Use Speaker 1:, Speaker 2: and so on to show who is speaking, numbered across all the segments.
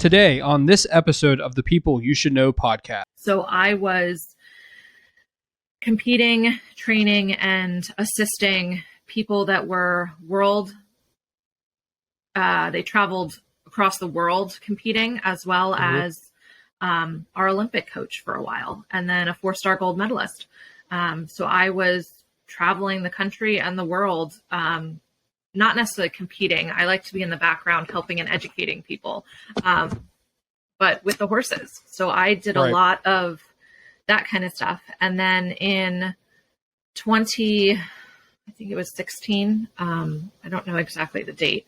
Speaker 1: Today on this episode of the People You Should Know podcast.
Speaker 2: So I was competing, training, and assisting people that were they traveled across the world competing, as well as our Olympic coach for a while, and then a 4-star gold medalist. So I was traveling the country and the world, not necessarily competing. I like to be in the background helping and educating people, but with the horses. So I did a lot of that kind of stuff. And then in 2016, I don't know exactly the date,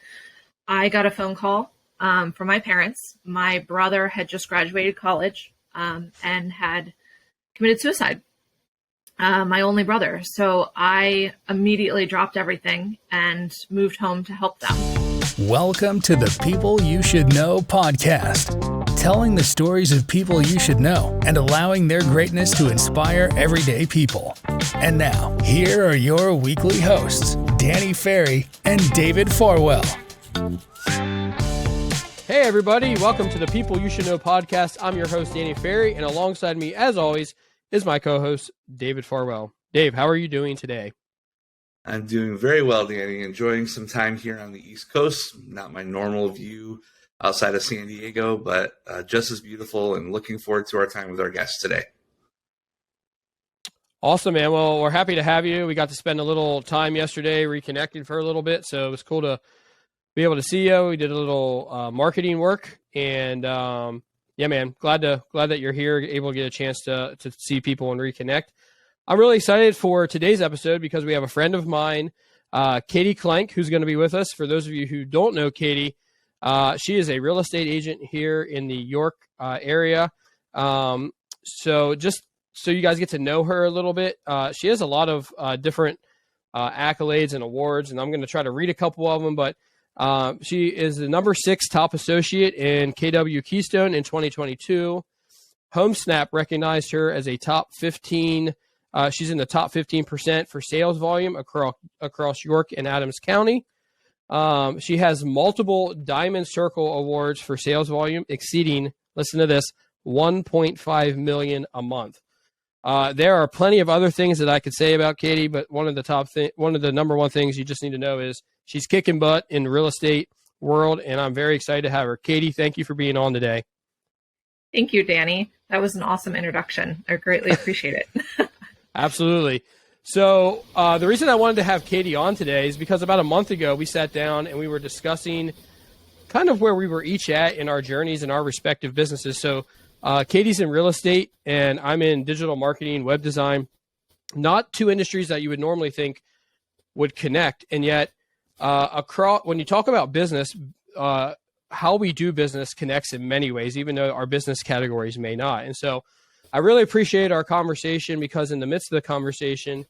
Speaker 2: I got a phone call from my parents. My brother had just graduated college and had committed suicide. My only brother. So I immediately dropped everything and moved home to help them.
Speaker 3: Welcome to the People You Should Know podcast, telling the stories of people you should know and allowing their greatness to inspire everyday people. And now, here are your weekly hosts, Danny Ferry and David Farwell.
Speaker 1: Hey everybody, welcome to the People You Should Know podcast. I'm your host, Danny Ferry, and alongside me, as always, is my co-host, David Farwell. Dave, how are you doing today?
Speaker 4: I'm doing very well, Danny. Enjoying some time here on the East Coast. Not my normal view outside of San Diego, but just as beautiful, and looking forward to our time with our guests today.
Speaker 1: Awesome, man. Well, we're happy to have you. We got to spend a little time yesterday reconnecting for a little bit, so it was cool to be able to see you. We did a little marketing work, and yeah, man, glad that you're here, able to get a chance to see people and reconnect. I'm really excited for today's episode because we have a friend of mine, Katie Klenk, who's going to be with us. For those of you who don't know Katie, she is a real estate agent here in the York area. So just so you guys get to know her a little bit, she has a lot of different accolades and awards, and I'm going to try to read a couple of them, but she is the number 6 top associate in KW Keystone in 2022. Homesnap recognized her as a top 15. She's in the top 15% for sales volume across York and Adams County. She has multiple Diamond Circle awards for sales volume exceeding, listen to this, 1.5 million a month. There are plenty of other things that I could say about Katie, but one of the number one things you just need to know is she's kicking butt in the real estate world, and I'm very excited to have her. Katie, thank you for being on today.
Speaker 2: Thank you, Danny. That was an awesome introduction. I greatly appreciate it.
Speaker 1: Absolutely. So the reason I wanted to have Katie on today is because about a month ago, we sat down and we were discussing kind of where we were each at in our journeys and our respective businesses. So Katie's in real estate and I'm in digital marketing, web design, not two industries that you would normally think would connect. And yet when you talk about business, how we do business connects in many ways, even though our business categories may not. And so I really appreciate our conversation because in the midst of the conversation,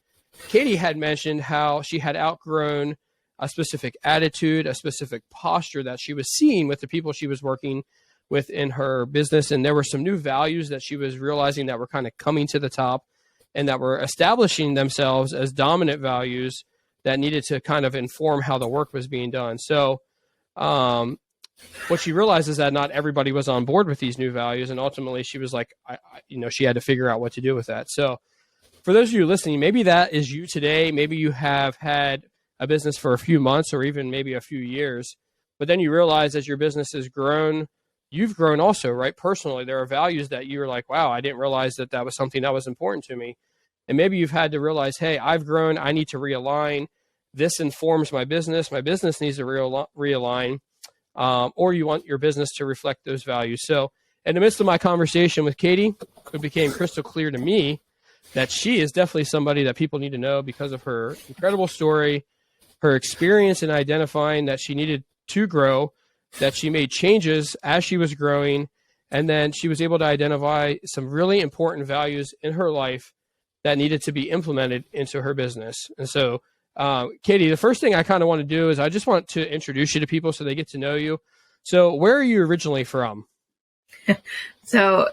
Speaker 1: Katie had mentioned how she had outgrown a specific attitude, a specific posture that she was seeing with the people she was working with in her business. And there were some new values that she was realizing that were kind of coming to the top and that were establishing themselves as dominant values that needed to kind of inform how the work was being done. So what she realized is that not everybody was on board with these new values. And ultimately she was like, she had to figure out what to do with that. So for those of you listening, maybe that is you today. Maybe you have had a business for a few months or even maybe a few years, but then you realize as your business has grown, you've grown also, right? Personally, there are values that you were like, wow, I didn't realize that was something that was important to me. And maybe you've had to realize, hey, I've grown, I need to realign. This informs my business. My business needs to realign. Or you want your business to reflect those values. So in the midst of my conversation with Katie, it became crystal clear to me that she is definitely somebody that people need to know because of her incredible story, her experience in identifying that she needed to grow, that she made changes as she was growing, and then she was able to identify some really important values in her life that needed to be implemented into her business. And so Katie, the first thing I kind of want to do is I just want to introduce you to people so they get to know you. So where are you originally from?
Speaker 2: So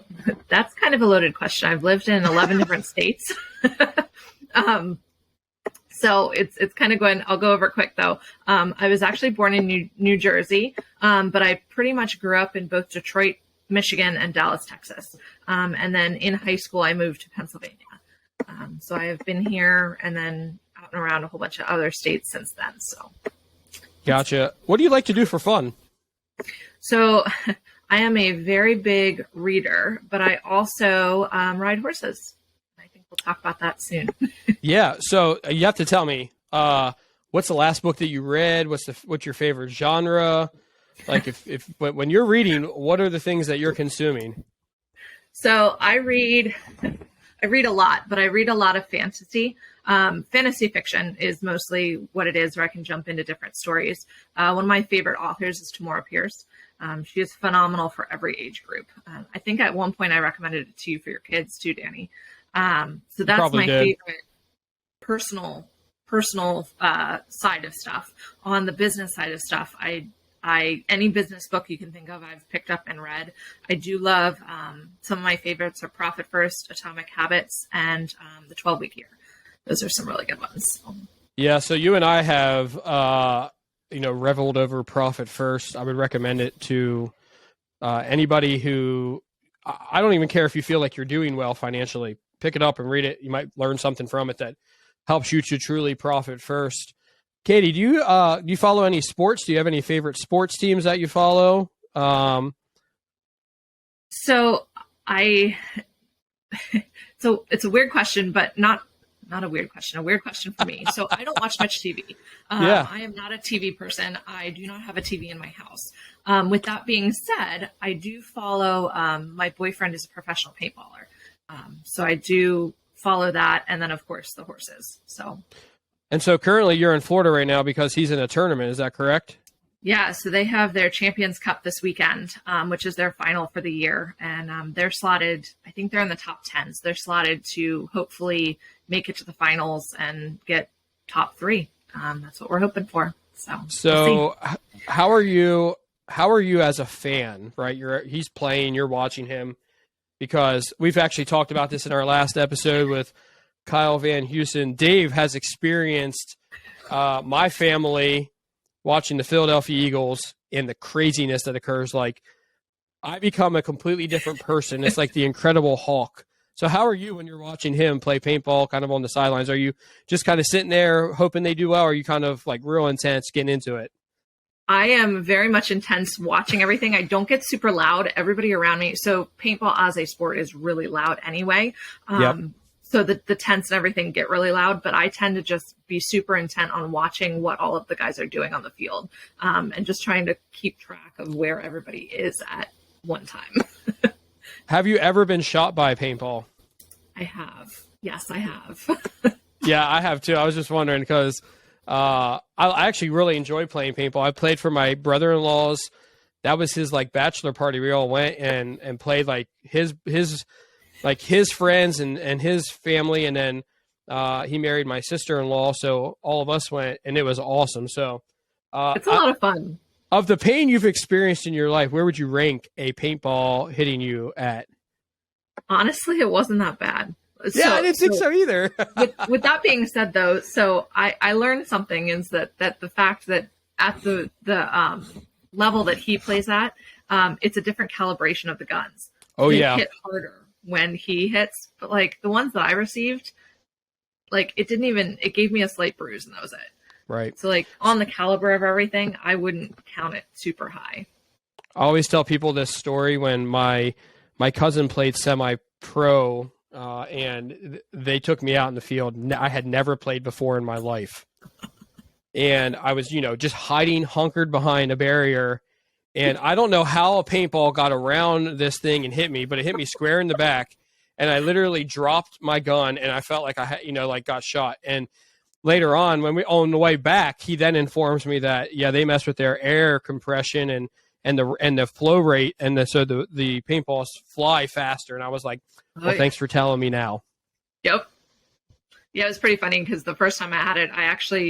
Speaker 2: that's kind of a loaded question. I've lived in 11 different states. So it's kind of going, I'll go over it quick though. I was actually born in New Jersey, but I pretty much grew up in both Detroit, Michigan, and Dallas, Texas. And then in high school, I moved to Pennsylvania. So I have been here and then out and around a whole bunch of other states since then. So.
Speaker 1: Gotcha. What do you like to do for fun?
Speaker 2: So I am a very big reader, but I also ride horses. I think we'll talk about that soon.
Speaker 1: Yeah. So you have to tell me, what's the last book that you read? What's your favorite genre? Like when you're reading, what are the things that you're consuming?
Speaker 2: So I read a lot, but I read a lot of fantasy. Fantasy fiction is mostly what it is, where I can jump into different stories. One of my favorite authors is Tamora Pierce. She is phenomenal for every age group. I think at one point I recommended it to you for your kids too, Danny. So that's my favorite personal side of stuff. On the business side of stuff, any business book you can think of, I've picked up and read. I do love, some of my favorites are Profit First, Atomic Habits, and The 12-Week Year. Those are some really good ones.
Speaker 1: Yeah. So you and I have, reveled over Profit First. I would recommend it to anybody who, I don't even care if you feel like you're doing well financially. Pick it up and read it. You might learn something from it that helps you to truly profit first. Katie, do you follow any sports? Do you have any favorite sports teams that you follow?
Speaker 2: So it's a weird question, but not a weird question, a weird question for me. So I don't watch much TV. I am not a TV person. I do not have a TV in my house. With that being said, I do follow, my boyfriend is a professional paintballer. So I do follow that. And then of course the horses.
Speaker 1: And so currently you're in Florida right now because he's in a tournament. Is that correct?
Speaker 2: Yeah. So they have their Champions Cup this weekend, which is their final for the year. And they're slotted, I think they're in the top 10. So they're slotted to hopefully make it to the finals and get top 3. That's what we're hoping for. So
Speaker 1: we'll how are you as a fan, right? He's playing, you're watching him, because we've actually talked about this in our last episode with Kyle Van Houston. Dave has experienced my family watching the Philadelphia Eagles and the craziness that occurs. Like, I become a completely different person. It's like the Incredible Hulk. So how are you when you're watching him play paintball kind of on the sidelines? Are you just kind of sitting there hoping they do well, or are you kind of like real intense getting into it?
Speaker 2: I am very much intense watching everything. I don't get super loud. Everybody around me. So paintball as a sport is really loud anyway.
Speaker 1: Yep.
Speaker 2: So the tents and everything get really loud, but I tend to just be super intent on watching what all of the guys are doing on the field, and just trying to keep track of where everybody is at one time.
Speaker 1: Have you ever been shot by paintball?
Speaker 2: I have. Yes, I have.
Speaker 1: Yeah, I have too. I was just wondering because I actually really enjoy playing paintball. I played for my brother-in-law's. That was his like bachelor party. We all went and played like his friends and his family, and then he married my sister-in-law, so all of us went, and it was awesome. So
Speaker 2: it's a lot of fun.
Speaker 1: Of the pain you've experienced in your life, where would you rank a paintball hitting you at?
Speaker 2: Honestly, it wasn't that bad.
Speaker 1: Yeah, I didn't think so either.
Speaker 2: with that being said, though, so I learned something is that the fact that at the level that he plays at, it's a different calibration of the guns.
Speaker 1: Oh,
Speaker 2: they
Speaker 1: yeah.
Speaker 2: hit harder when he hits, but like the ones that I received, like it gave me a slight bruise and that was it.
Speaker 1: Right.
Speaker 2: So like on the caliber of everything, I wouldn't count it super high.
Speaker 1: I always tell people this story when my cousin played semi-pro, and they took me out in the field. I had never played before in my life. And I was, just hiding, hunkered behind a barrier. And I don't know how a paintball got around this thing and hit me, but it hit me square in the back. And I literally dropped my gun, and I felt like I had, got shot. And later on, on the way back, he then informs me that, they mess with their air compression and the flow rate, and so the paintballs fly faster. And I was like, thanks for telling me now.
Speaker 2: Yep. Yeah, it was pretty funny because the first time I had it,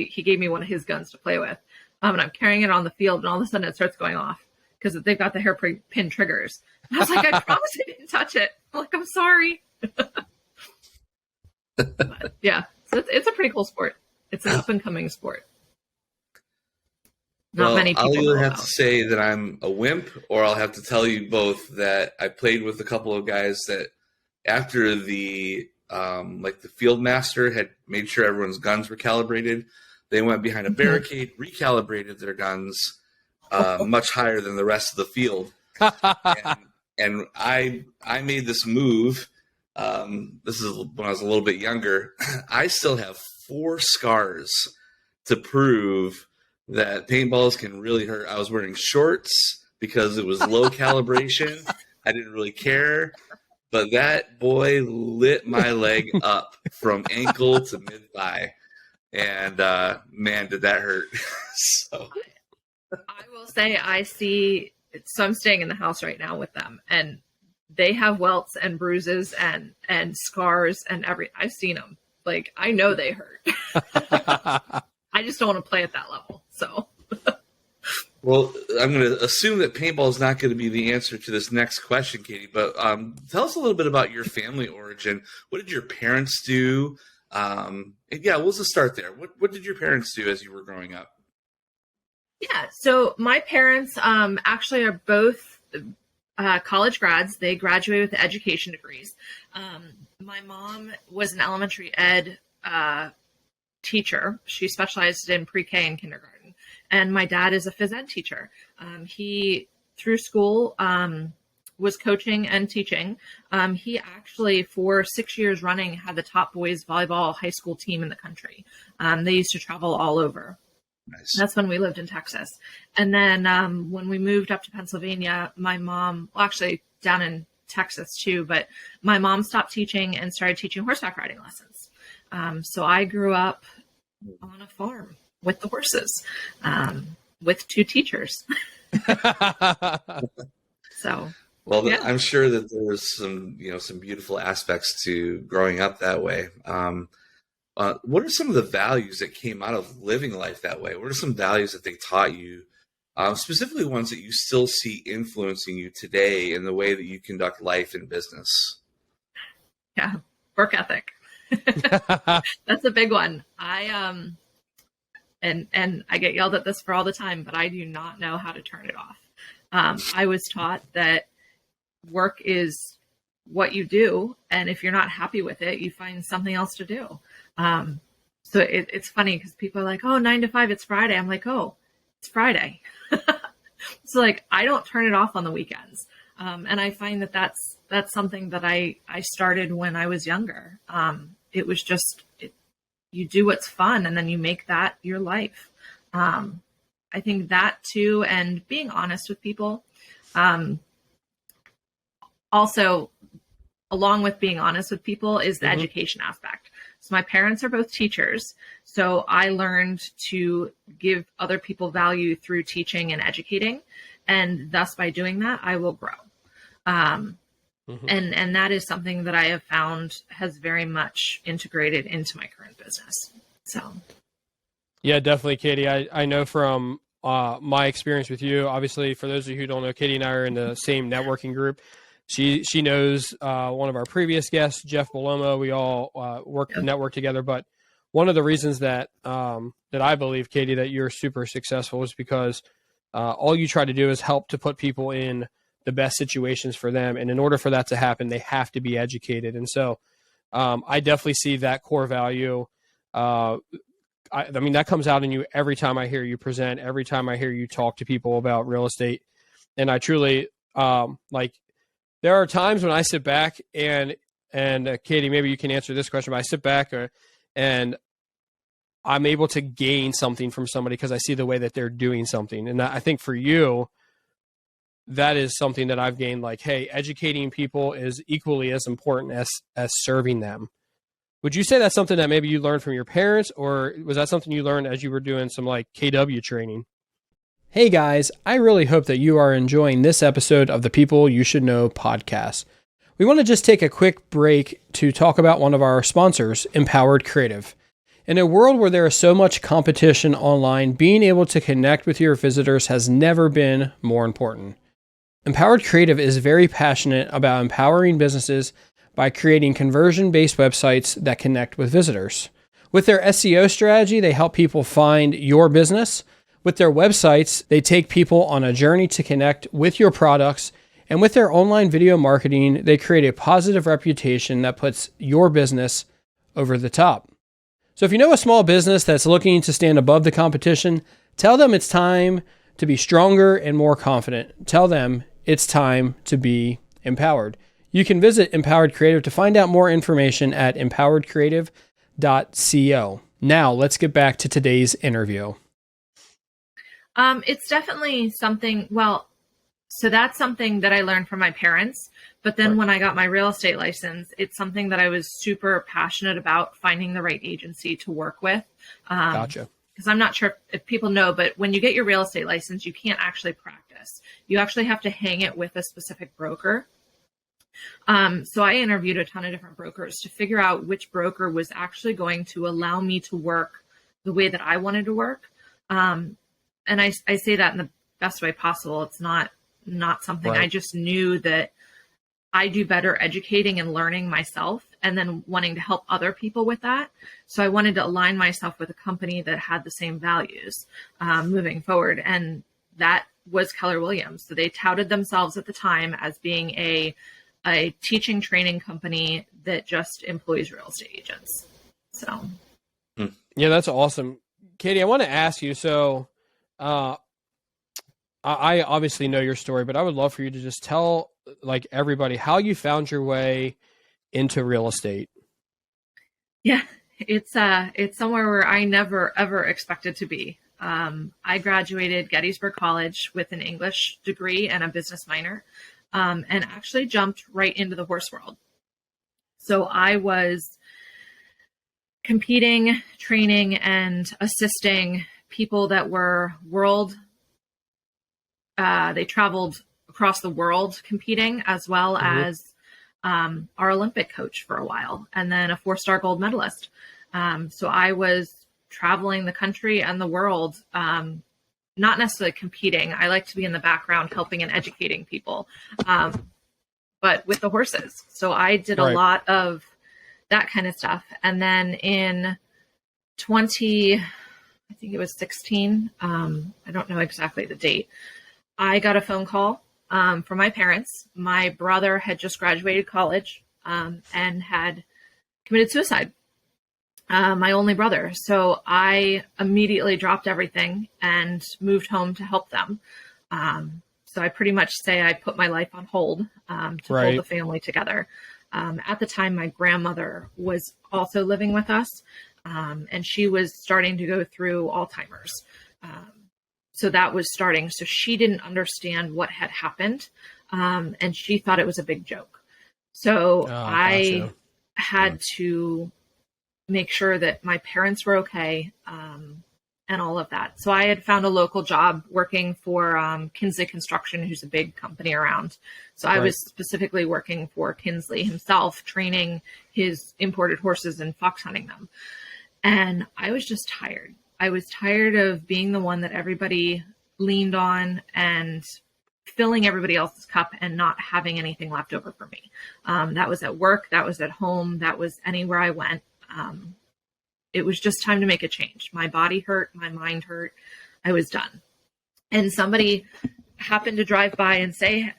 Speaker 2: he gave me one of his guns to play with. And I'm carrying it on the field, and all of a sudden it starts going off because they've got the hairpin triggers. And I was like, I promise I didn't touch it. I'm like, I'm sorry. But, yeah, so it's a pretty cool sport. It's an up and coming sport. Not
Speaker 4: well,
Speaker 2: many people
Speaker 4: I'll either
Speaker 2: know
Speaker 4: have
Speaker 2: about.
Speaker 4: to say that I'm a wimp, or I'll have to tell you both that I played with a couple of guys that after the like the field master had made sure everyone's guns were calibrated, they went behind a barricade, recalibrated their guns much higher than the rest of the field. And I made this move. This is when I was a little bit younger. I still have 4 scars to prove that paintballs can really hurt. I was wearing shorts because it was low calibration. I didn't really care. But that boy lit my leg up from ankle to mid-thigh. And man, did that hurt. So
Speaker 2: I will say so I'm staying in the house right now with them, and they have welts and bruises and scars and I've seen them. Like, I know they hurt. I just don't want to play at that level. So,
Speaker 4: well, I'm going to assume that paintball is not going to be the answer to this next question, Katie. But tell us a little bit about your family origin. What did your parents do? And yeah, we'll just start there. What did your parents do as you were growing up?
Speaker 2: Yeah, so my parents actually are both college grads. They graduated with education degrees. My mom was an elementary ed teacher. She specialized in pre-K and kindergarten. And my dad is a phys ed teacher. He, through school, was coaching and teaching. He actually, for 6 years running, had the top boys volleyball high school team in the country. They used to travel all over.
Speaker 4: Nice.
Speaker 2: That's when we lived in Texas. And then when we moved up to Pennsylvania, my mom, well, actually down in Texas too, but my mom stopped teaching and started teaching horseback riding lessons. So I grew up on a farm with the horses, with 2 teachers. So,
Speaker 4: well,
Speaker 2: yeah.
Speaker 4: I'm sure that there was some beautiful aspects to growing up that way. What are some of the values that came out of living life that way? What are some values that they taught you, specifically ones that you still see influencing you today in the way that you conduct life and business?
Speaker 2: Yeah, work ethic. That's a big one. And I get yelled at this for all the time, but I do not know how to turn it off. I was taught that work is what you do, and if you're not happy with it, you find something else to do. So it's funny because people are like, oh, 9 to 5, it's Friday. I'm like, oh, it's Friday. So like, I don't turn it off on the weekends. And I find that that's something that I started when I was younger. It was just, you do what's fun and then you make that your life. I think that too, and being honest with people. Also, along with being honest with people is the education aspect. So my parents are both teachers. So I learned to give other people value through teaching and educating. And thus by doing that, I will grow. And that is something that I have found has very much integrated into my current business. So.
Speaker 1: Yeah, definitely, Katie. I know from my experience with you, obviously, for those of you who don't know, Katie and I are in the same networking group. She knows one of our previous guests, Jeff Bolomo. We all network together. But one of the reasons that I believe, Katie, that you're super successful is because all you try to do is help to put people in the best situations for them. And in order for that to happen, they have to be educated. And so I definitely see that core value. I mean, that comes out in you every time I hear you present, every time I hear you talk to people about real estate. And I truly there are times when I sit back and Katie, maybe you can answer this question, but I sit back and I'm able to gain something from somebody because I see the way that they're doing something. And I think for you, that is something that I've gained, like, hey, educating people is equally as important as serving them. Would you say that's something that maybe you learned from your parents, or was that something you learned as you were doing some like KW training? Hey guys, I really hope that you are enjoying this episode of the People You Should Know podcast. We want to just take a quick break to talk about one of our sponsors, Empowered Creative. In a world where there is so much competition online, being able to connect with your visitors has never been more important. Empowered Creative is very passionate about empowering businesses by creating conversion-based websites that connect with visitors. With their SEO strategy, they help people find your business. With their websites, they take people on a journey to connect with your products. And with their online video marketing, they create a positive reputation that puts your business over the top. So if you know a small business that's looking to stand above the competition, tell them it's time to be stronger and more confident. Tell them it's time to be empowered. You can visit Empowered Creative to find out more information at empoweredcreative.co. Now, let's get back to today's interview.
Speaker 2: It's definitely something, so that's something that I learned from my parents. But then when I got my real estate license, it's something that I was super passionate about, finding the right agency to work with.
Speaker 1: Gotcha.
Speaker 2: Because I'm not sure if people know, but when you get your real estate license, you can't actually practice. You actually have to hang it with a specific broker. So I interviewed a ton of different brokers to figure out which broker was actually going to allow me to work the way that I wanted to work. And I say that in the best way possible. It's not something.
Speaker 1: Right.
Speaker 2: I just knew that I do better educating and learning myself and then wanting to help other people with that. So I wanted to align myself with a company that had the same values moving forward. And that was Keller Williams. So they touted themselves at the time as being a teaching training company that just employs real estate agents. So.
Speaker 1: Yeah, that's awesome. Katie, I want to ask you, so I obviously know your story, but I would love for you to just tell like everybody how you found your way into real estate.
Speaker 2: Yeah, it's somewhere where I never, ever expected to be. I graduated Gettysburg College with an English degree and a business minor, and actually jumped right into the horse world. So I was competing, training, and assisting people that were they traveled across the world competing, as well as our Olympic coach for a while, and then a 4-star gold medalist. So I was traveling the country and the world, not necessarily competing. I like to be in the background helping and educating people, but with the horses. So I did a lot of that kind of stuff. And then in 2016, I don't know exactly the date, I got a phone call from my parents. My brother had just graduated college and had committed suicide. My only brother. So I immediately dropped everything and moved home to help them. So I pretty much say I put my life on hold to hold the family together. At the time, my grandmother was also living with us, and she was starting to go through Alzheimer's. So that was starting. So she didn't understand what had happened, and she thought it was a big joke. So I had to make sure that my parents were okay, and all of that. So I had found a local job working for Kinsley Construction, who's a big company around. So I was specifically working for Kinsley himself, training his imported horses and fox hunting them. And I was just tired. I was tired of being the one that everybody leaned on and filling everybody else's cup and not having anything left over for me. That was at work. That was at home. That was anywhere I went. It was just time to make a change. My body hurt. My mind hurt. I was done. And somebody happened to drive by and say,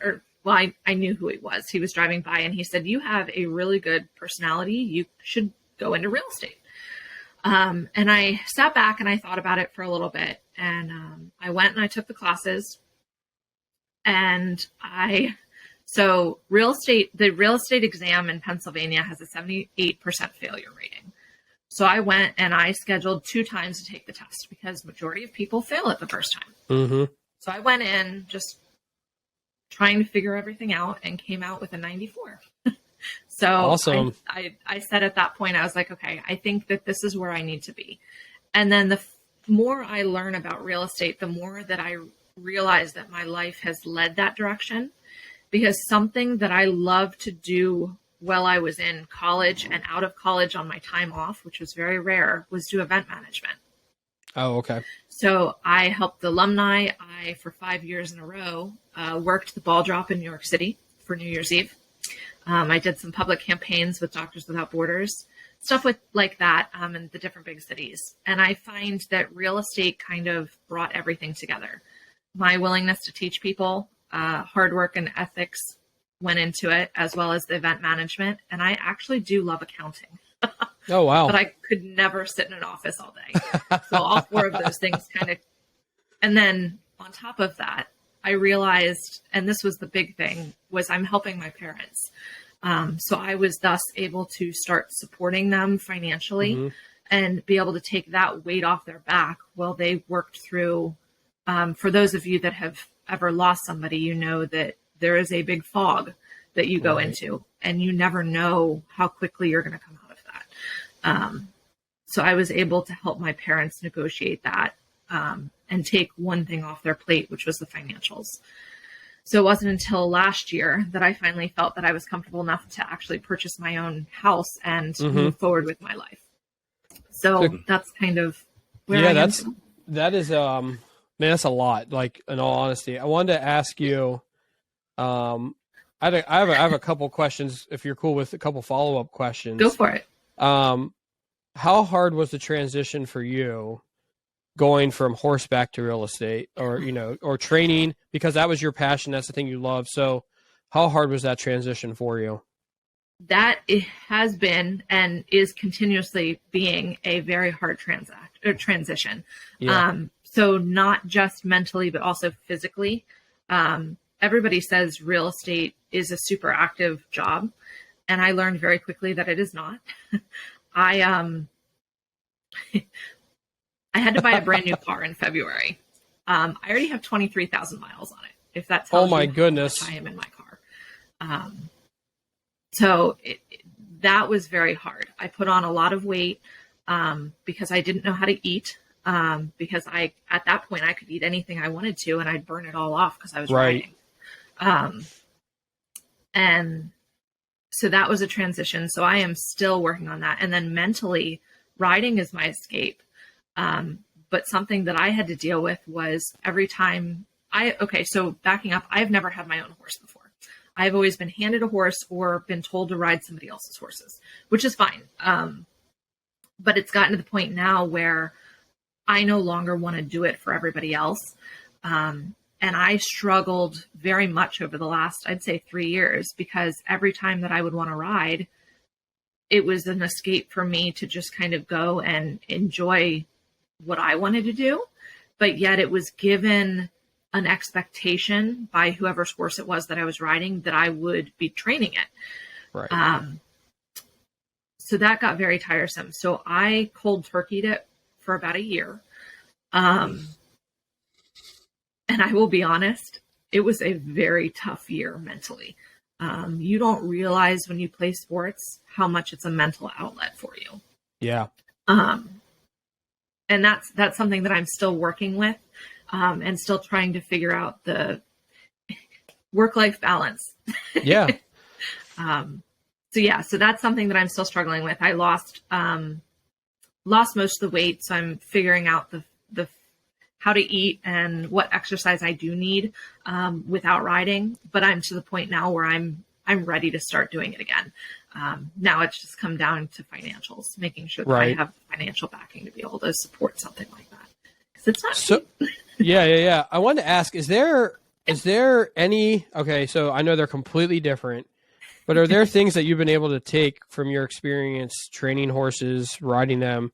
Speaker 2: I knew who he was. He was driving by and he said, "You have a really good personality. You should go into real estate." And I sat back and I thought about it for a little bit. And I went and I took the classes. And the real estate exam in Pennsylvania has a 78% failure rating. So I went and I scheduled 2 times to take the test because majority of people fail it the first time. Mm-hmm. So I went in just trying to figure everything out and came out with a 94. So awesome. I said at that point, I was like, okay, I think that this is where I need to be. And then the more I learn about real estate, the more that I realize that my life has led that direction, because something that I love to do while I was in college and out of college on my time off, which was very rare, was do event management.
Speaker 1: Oh, okay.
Speaker 2: So I helped the alumni. For 5 years in a row, worked the ball drop in New York City for New Year's Eve. I did some public campaigns with Doctors Without Borders. stuff with like that in the different big cities. And I find that real estate kind of brought everything together. My willingness to teach people, hard work and ethics went into it, as well as the event management. And I actually do love accounting.
Speaker 1: Oh, wow.
Speaker 2: But I could never sit in an office all day. So all four of those things kind of, and then on top of that, I realized, and this was the big thing, was I'm helping my parents. So I was thus able to start supporting them financially and be able to take that weight off their back while they worked through. For those of you that have ever lost somebody, you know that there is a big fog that you go into, and you never know how quickly you're going to come out of that. So I was able to help my parents negotiate that and take one thing off their plate, which was the financials. So it wasn't until last year that I finally felt that I was comfortable enough to actually purchase my own house and move forward with my life. So that's kind of where I am.
Speaker 1: That is, man, that's a lot. Like, in all honesty, I wanted to ask you, I have a couple questions, if you're cool with a couple follow-up questions.
Speaker 2: Go for it.
Speaker 1: How hard was the transition for you going from horseback to real estate, or, or training, because that was your passion. That's the thing you love. So how hard was that transition for you?
Speaker 2: That it has been and is continuously being a very hard transition.
Speaker 1: Yeah.
Speaker 2: So not just mentally, but also physically. Everybody says real estate is a super active job. And I learned very quickly that it is not. I had to buy a brand new car in February. I already have 23,000 miles on it, if that tells you
Speaker 1: goodness.
Speaker 2: how much I am in my car. So that was very hard. I put on a lot of weight because I didn't know how to eat. Because at that point I could eat anything I wanted to, and I'd burn it all off because I was riding. And so that was a transition. So I am still working on that. And then mentally, riding is my escape. But something that I had to deal with was every time so backing up, I've never had my own horse before. I've always been handed a horse or been told to ride somebody else's horses, which is fine. But it's gotten to the point now where I no longer want to do it for everybody else. And I struggled very much over the last, I'd say 3 years, because every time that I would want to ride, it was an escape for me to just kind of go and enjoy what I wanted to do. But yet it was given an expectation by whoever's horse it was that I was riding that I would be training it.
Speaker 1: Right.
Speaker 2: So that got very tiresome. So I cold turkeyed it for about a year. And I will be honest, it was a very tough year mentally. You don't realize when you play sports how much it's a mental outlet for you.
Speaker 1: Yeah.
Speaker 2: And that's something that I'm still working with, and still trying to figure out the work-life balance.
Speaker 1: Yeah.
Speaker 2: So that's something that I'm still struggling with. I lost most of the weight, so I'm figuring out the how to eat and what exercise I do need without riding. But I'm to the point now where I'm ready to start doing it again. Now it's just come down to financials, making sure that I have financial backing to be able to support something like that. Because it's not cheap.
Speaker 1: Yeah. I wanted to ask, is there any, so I know they're completely different, but are there things that you've been able to take from your experience training horses, riding them,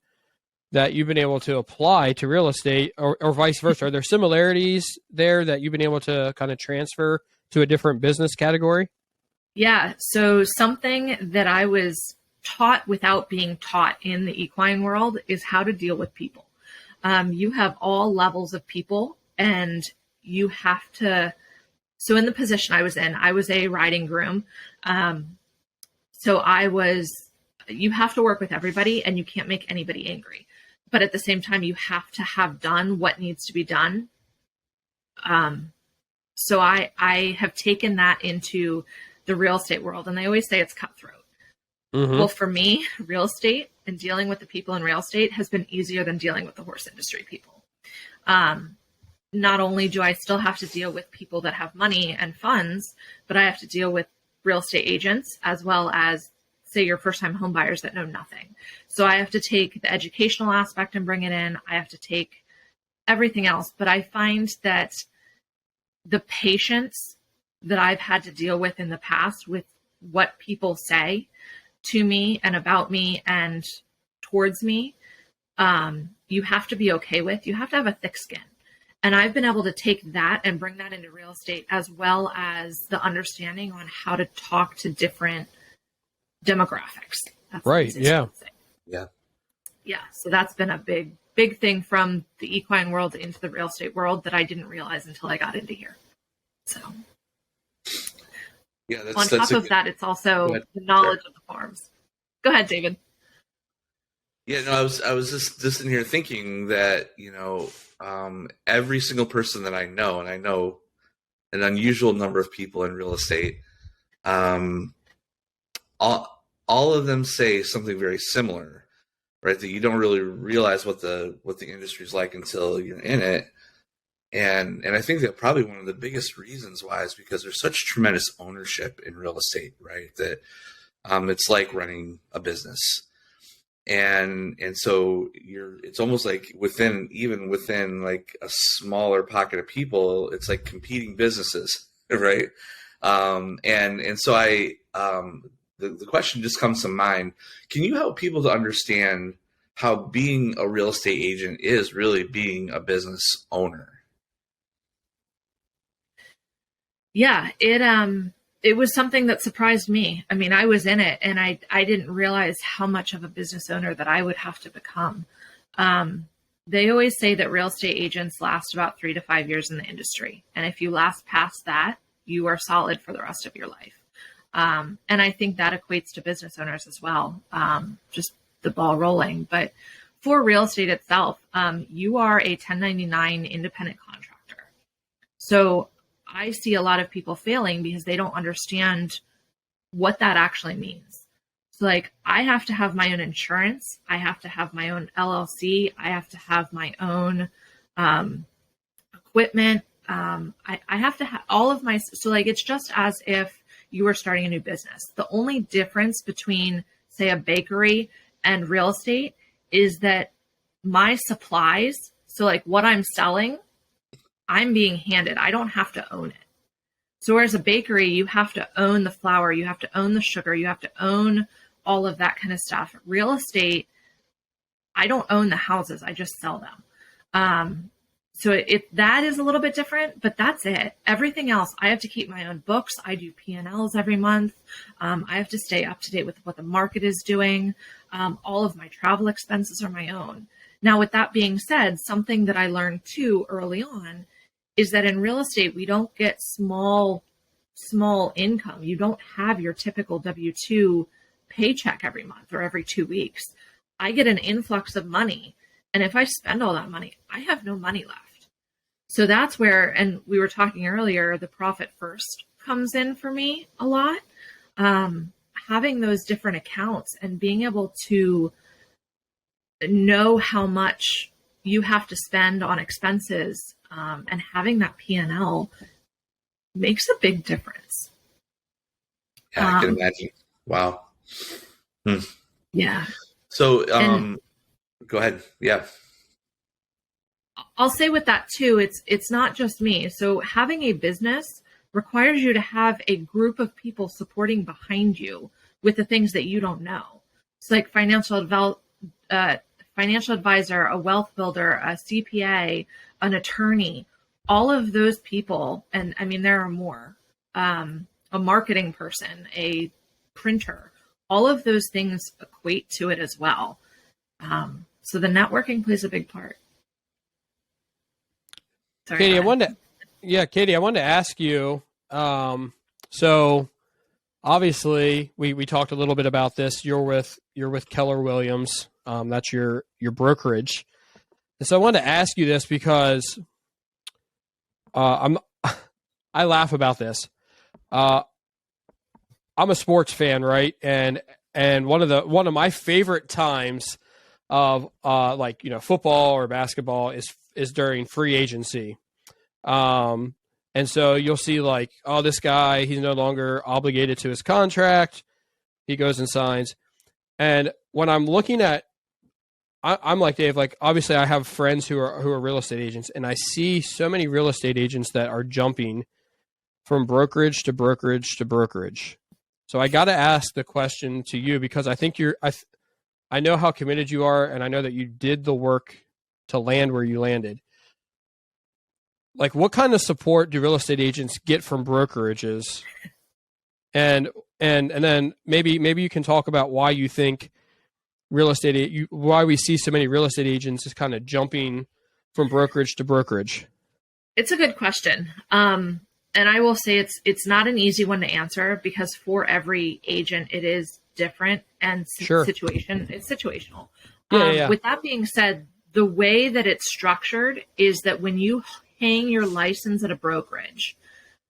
Speaker 1: that you've been able to apply to real estate, or vice versa? Are there similarities there that you've been able to kind of transfer to a different business category?
Speaker 2: Yeah. So something that I was taught without being taught in the equine world is how to deal with people. You have all levels of people, and you have to, so in the position I was in, I was a riding groom. So you have to work with everybody, and you can't make anybody angry. But at the same time, you have to have done what needs to be done. So I have taken that into the real estate world, and they always say it's cutthroat. Mm-hmm. Well, for me, real estate and dealing with the people in real estate has been easier than dealing with the horse industry people. Not only do I still have to deal with people that have money and funds, but I have to deal with real estate agents as well as say your first time home buyers that know nothing. So I have to take the educational aspect and bring it in. I have to take everything else. But I find that the patience that I've had to deal with in the past with what people say to me and about me and towards me, you have to be okay with. You have to have a thick skin. And I've been able to take that and bring that into real estate, as well as the understanding on how to talk to different demographics. That's
Speaker 1: Right. Yeah.
Speaker 4: Yeah.
Speaker 2: Yeah. So that's been a big thing from the equine world into the real estate world that I didn't realize until I got into here. So
Speaker 4: Yeah.
Speaker 2: on top of that, it's also the knowledge of the farms. Go ahead, David.
Speaker 4: Yeah, no, I was just in here thinking that, every single person that I know, and I know an unusual number of people in real estate, all of them say something very similar, right? That you don't really realize what the industry is like until you're in it. And I think that probably one of the biggest reasons why is because there's such tremendous ownership in real estate, right? That it's like running a business. And so it's almost like within like a smaller pocket of people, it's like competing businesses, right? And so the question just comes to mind. Can you help people to understand how being a real estate agent is really being a business owner?
Speaker 2: Yeah, it was something that surprised me. I mean, I was in it and I didn't realize how much of a business owner that I would have to become. They always say that real estate agents last about 3 to 5 years in the industry. And if you last past that, you are solid for the rest of your life. And I think that equates to business owners as well. Just the ball rolling. But for real estate itself, you are a 1099 independent contractor. So I see a lot of people failing because they don't understand what that actually means. So like, I have to have my own insurance. I have to have my own LLC. I have to have my own equipment. I have to have all of my, so like, it's just as if you were starting a new business. The only difference between, say, a bakery and real estate is that my supplies, so like what I'm selling, I'm being handed. I don't have to own it. So whereas a bakery, you have to own the flour, you have to own the sugar, you have to own all of that kind of stuff. Real estate, I don't own the houses, I just sell them. So that is a little bit different, but that's it. Everything else, I have to keep my own books. I do P&Ls every month. I have to stay up to date with what the market is doing. All of my travel expenses are my own. Now, with that being said, something that I learned too early on is that in real estate, we don't get small income. You don't have your typical W-2 paycheck every month or every 2 weeks. I get an influx of money. And if I spend all that money, I have no money left. So that's where, and we were talking earlier, the profit first comes in for me a lot. Having those different accounts and being able to know how much you have to spend on expenses, and having that P&L makes a big difference.
Speaker 4: Yeah, I can imagine. Wow.
Speaker 2: Yeah.
Speaker 4: So, go ahead. Yeah.
Speaker 2: I'll say with that too, it's not just me. So having a business requires you to have a group of people supporting behind you with the things that you don't know. It's like financial advisor, a wealth builder, a CPA, an attorney, all of those people. And I mean, there are more, a marketing person, a printer, all of those things equate to it as well. So the networking plays a big part. Sorry,
Speaker 1: Katie, I wanted to ask you, so obviously we talked a little bit about this. You're with Keller Williams. That's your brokerage. And so I wanted to ask you this because I laugh about this. I'm a sports fan, right? And one of my favorite times of football or basketball is during free agency. And so you'll see like, oh, this guy, he's no longer obligated to his contract. He goes and signs. And when I'm looking at, I'm like Dave, like obviously I have friends who are real estate agents, and I see so many real estate agents that are jumping from brokerage to brokerage to brokerage. So I got to ask the question to you, because I think I know how committed you are, and I know that you did the work to land where you landed. Like, what kind of support do real estate agents get from brokerages? And then maybe you can talk about why you think why we see so many real estate agents is kind of jumping from brokerage to brokerage.
Speaker 2: It's a good question. And I will say it's not an easy one to answer, because for every agent it is different and it's situational.
Speaker 1: Yeah.
Speaker 2: With that being said, the way that it's structured is that when you hang your license at a brokerage,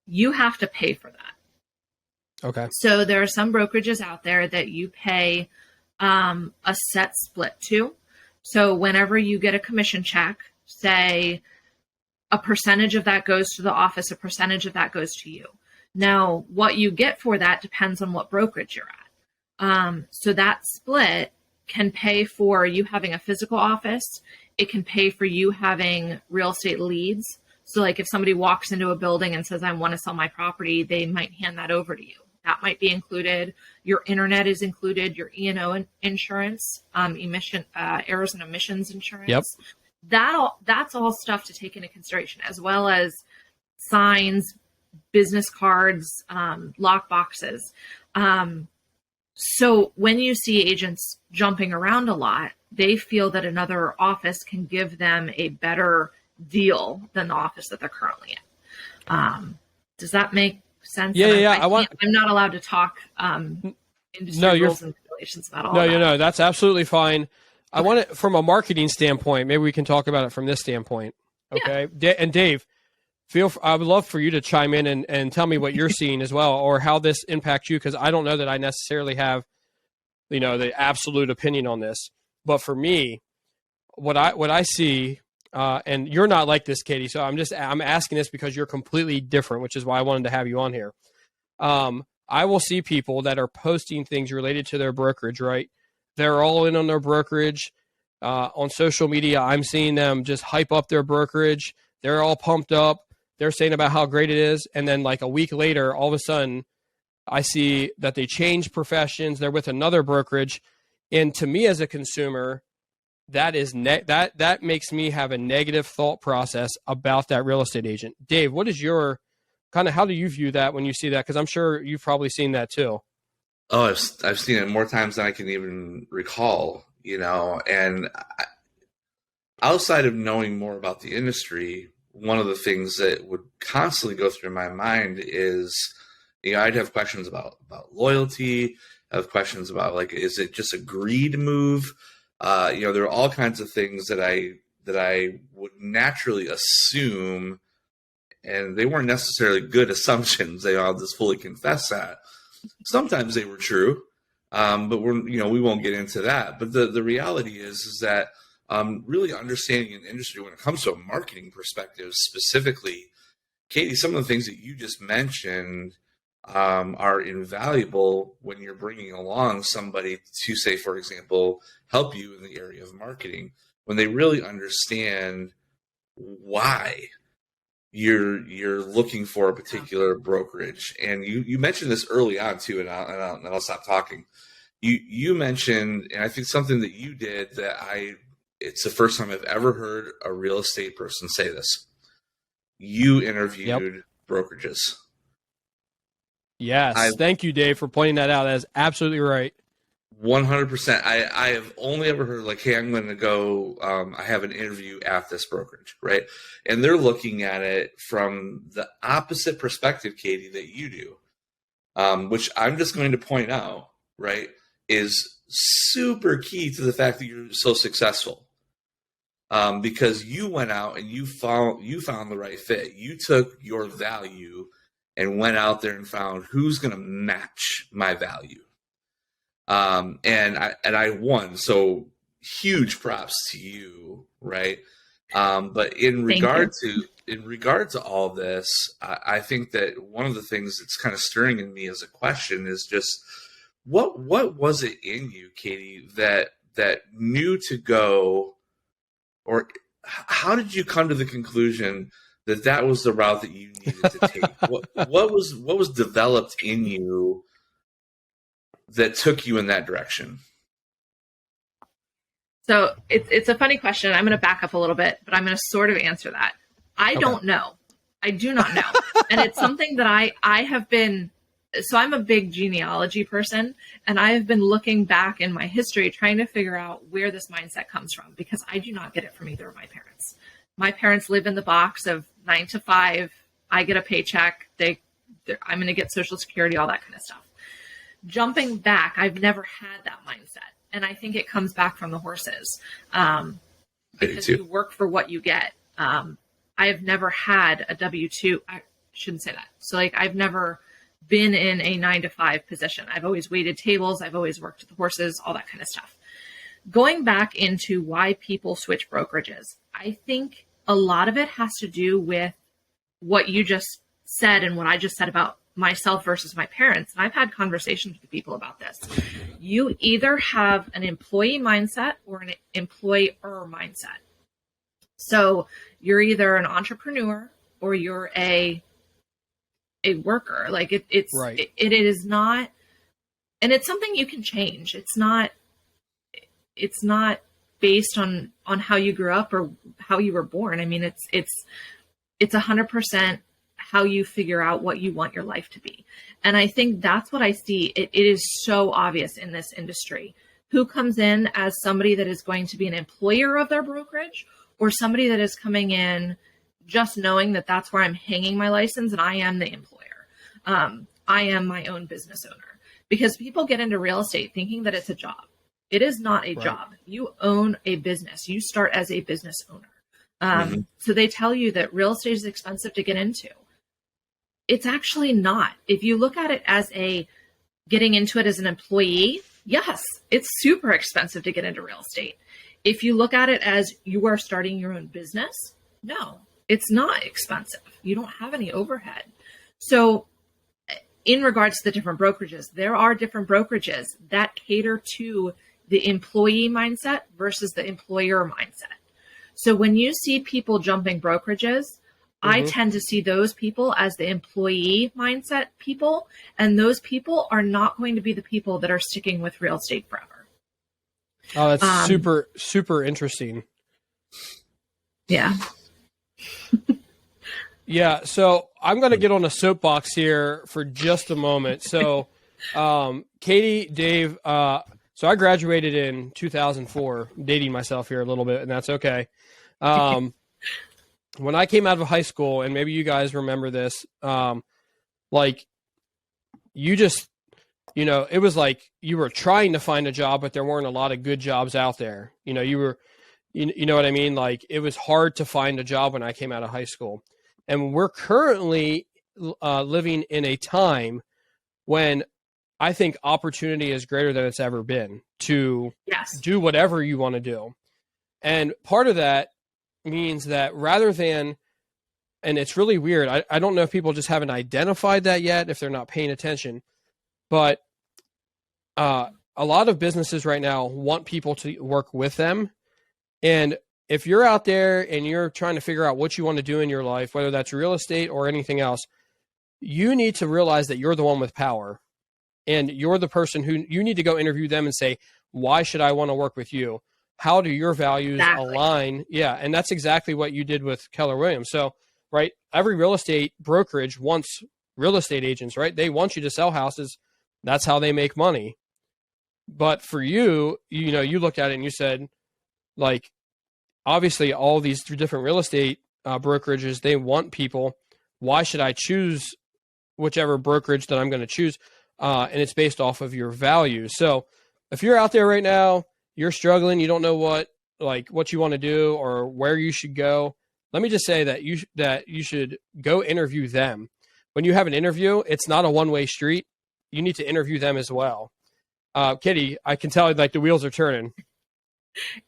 Speaker 2: you have to pay for that.
Speaker 1: Okay.
Speaker 2: So there are some brokerages out there that you pay a set split to. So whenever you get a commission check, say a percentage of that goes to the office, a percentage of that goes to you. Now, what you get for that depends on what brokerage you're at. So that split can pay for you having a physical office. It can pay for you having real estate leads. So like if somebody walks into a building and says, I want to sell my property, they might hand that over to you. That might be included. Your internet is included, your E&O insurance, errors and emissions insurance.
Speaker 1: Yep.
Speaker 2: That's all stuff to take into consideration, as well as signs, business cards, lock boxes. So when you see agents jumping around a lot, they feel that another office can give them a better deal than the office that they're currently in. Does that make sense?
Speaker 1: Yeah.
Speaker 2: I'm not allowed to talk industry rules and regulations about all that.
Speaker 1: No, that's absolutely fine. I want it from a marketing standpoint. Maybe we can talk about it from this standpoint. Okay. Yeah. And Dave, I would love for you to chime in and tell me what you're seeing as well, or how this impacts you. Cause I don't know that I necessarily have, the absolute opinion on this, but for me, what I see, and you're not like this, Katie. So I'm asking this because you're completely different, which is why I wanted to have you on here. I will see people that are posting things related to their brokerage, right? They're all in on their brokerage. On social media, I'm seeing them just hype up their brokerage. They're all pumped up. They're saying about how great it is. And then like a week later, all of a sudden, I see that they change professions. They're with another brokerage. And to me as a consumer, that is that makes me have a negative thought process about that real estate agent. Dave, what is your how do you view that when you see that? Because I'm sure you've probably seen that too.
Speaker 4: Oh, I've seen it more times than I can even recall, and outside of knowing more about the industry, one of the things that would constantly go through my mind is, I'd have questions about loyalty. I have questions about, like, is it just a greed move? There are all kinds of things that I would naturally assume, and they weren't necessarily good assumptions. I'll just fully confess that. Sometimes they were true, but we won't get into that. But the reality is that really understanding an industry when it comes to a marketing perspective specifically, Katie, some of the things that you just mentioned are invaluable when you're bringing along somebody to, say, for example, help you in the area of marketing, when they really understand why you're looking for a particular brokerage. And you mentioned this early on too, and I'll stop talking. You mentioned, and I think something that you did that it's the first time I've ever heard a real estate person say this. You interviewed brokerages.
Speaker 1: Yes. Thank you, Dave, for pointing that out. That is absolutely right.
Speaker 4: 100%. I have only ever heard, like, hey, I'm going to go, I have an interview at this brokerage, right? And they're looking at it from the opposite perspective, Katie, that you do, which I'm just going to point out, right, is super key to the fact that you're so successful. Because you went out and you found the right fit. You took your value and went out there and found who's going to match my value. And I won. So huge props to you, right? But in regard to all this, I think that one of the things that's kind of stirring in me as a question is just, what was it in you, Katie, that knew to go, or how did you come to the conclusion that that was the route that you needed to take? what was developed in you that took you in that direction?
Speaker 2: So it's a funny question. I'm going to back up a little bit, but I'm going to sort of answer that. I don't know. I do not know. And it's something that I have been, so I'm a big genealogy person, and I have been looking back in my history trying to figure out where this mindset comes from, because I do not get it from either of my parents. My parents live in the box of 9 to 5. I get a paycheck. I'm going to get Social Security, all that kind of stuff. Jumping back, I've never had that mindset. And I think it comes back from the horses. Because you work for what you get. I've never had a W-2. I shouldn't say that. So like, I've never been in a 9 to 5 position. I've always waited tables. I've always worked with the horses, all that kind of stuff. Going back into why people switch brokerages, I think a lot of it has to do with what you just said and what I just said about myself versus my parents. And I've had conversations with people about this. You either have an employee mindset or an employer mindset. So you're either an entrepreneur or you're a worker. Like it's
Speaker 1: right.
Speaker 2: It is not, and it's something you can change. It's not based on how you grew up or how you were born. I mean, it's 100% how you figure out what you want your life to be. And I think that's what I see. It is so obvious in this industry who comes in as somebody that is going to be an employer of their brokerage, or somebody that is coming in just knowing that that's where I'm hanging my license and I am the employer. I am my own business owner, because people get into real estate thinking that it's a job. It is not a job. You own a business. You start as a business owner. So they tell you that real estate is expensive to get into. It's actually not. If you look at it as getting into it as an employee, yes, it's super expensive to get into real estate. If you look at it as you are starting your own business, no, it's not expensive. You don't have any overhead. So in regards to the different brokerages, there are different brokerages that cater to the employee mindset versus the employer mindset. So when you see people jumping brokerages, I tend to see those people as the employee mindset people, and those people are not going to be the people that are sticking with real estate forever.
Speaker 1: Oh, that's super, super interesting.
Speaker 2: Yeah.
Speaker 1: Yeah. So I'm going to get on a soapbox here for just a moment. So, Katie, Dave, so I graduated in 2004, dating myself here a little bit, and that's okay. When I came out of high school, and maybe you guys remember this, like you just, it was like you were trying to find a job, but there weren't a lot of good jobs out there. You were, you know what I mean? Like it was hard to find a job when I came out of high school. And we're currently living in a time when I think opportunity is greater than it's ever been to do whatever you want to do. And part of that means that rather than, and it's really weird, I don't know if people just haven't identified that yet, if they're not paying attention, but a lot of businesses right now want people to work with them. And if you're out there and you're trying to figure out what you want to do in your life, whether that's real estate or anything else, you need to realize that you're the one with power, and you're the person who you need to go interview them and say, why should I want to work with you? How do your values align? Yeah. And that's exactly what you did with Keller Williams. So, right, every real estate brokerage wants real estate agents, right? They want you to sell houses. That's how they make money. But for you, you looked at it and you said, like, obviously all these different real estate brokerages, they want people. Why should I choose whichever brokerage that I'm going to choose? And it's based off of your values. So if you're out there right now, you're struggling, you don't know what you want to do or where you should go, let me just say that you should go interview them. When you have an interview, it's not a one-way street. You need to interview them as well. Kitty, I can tell like the wheels are turning.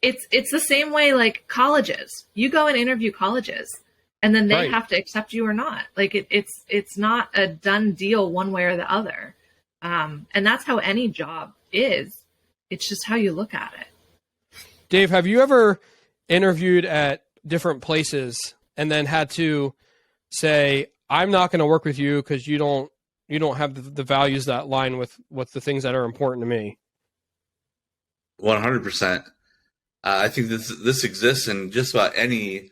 Speaker 2: It's the same way like colleges. You go and interview colleges, and then they have to accept you or not. Like it's not a done deal one way or the other. And that's how any job is. It's just how you look at it.
Speaker 1: Dave, have you ever interviewed at different places and then had to say, I'm not going to work with you because you don't have the values that line with the things that are important to me?
Speaker 4: 100%. I think this exists in just about any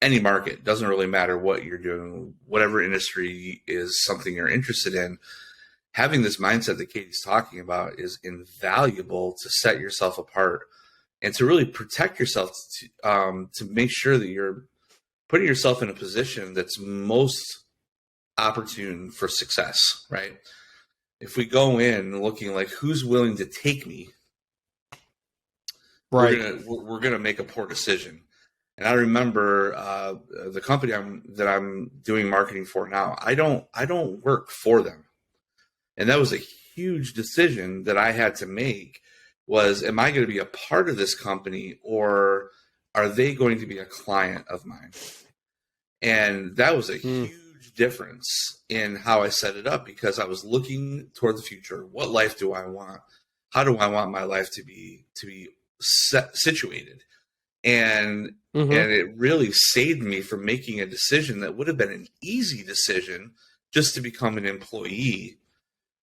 Speaker 4: market. Doesn't really matter what you're doing, whatever industry is something you're interested in. Having this mindset that Katie's talking about is invaluable to set yourself apart and to really protect yourself, to make sure that you're putting yourself in a position that's most opportune for success, right? If we go in looking like who's willing to take me,
Speaker 1: right,
Speaker 4: we're gonna make a poor decision. And I remember the company that I'm doing marketing for now. I don't work for them. And that was a huge decision that I had to make was, am I going to be a part of this company or are they going to be a client of mine? And that was a huge difference in how I set it up because I was looking toward the future. What life do I want? How do I want my life to be situated? And it really saved me from making a decision that would have been an easy decision just to become an employee.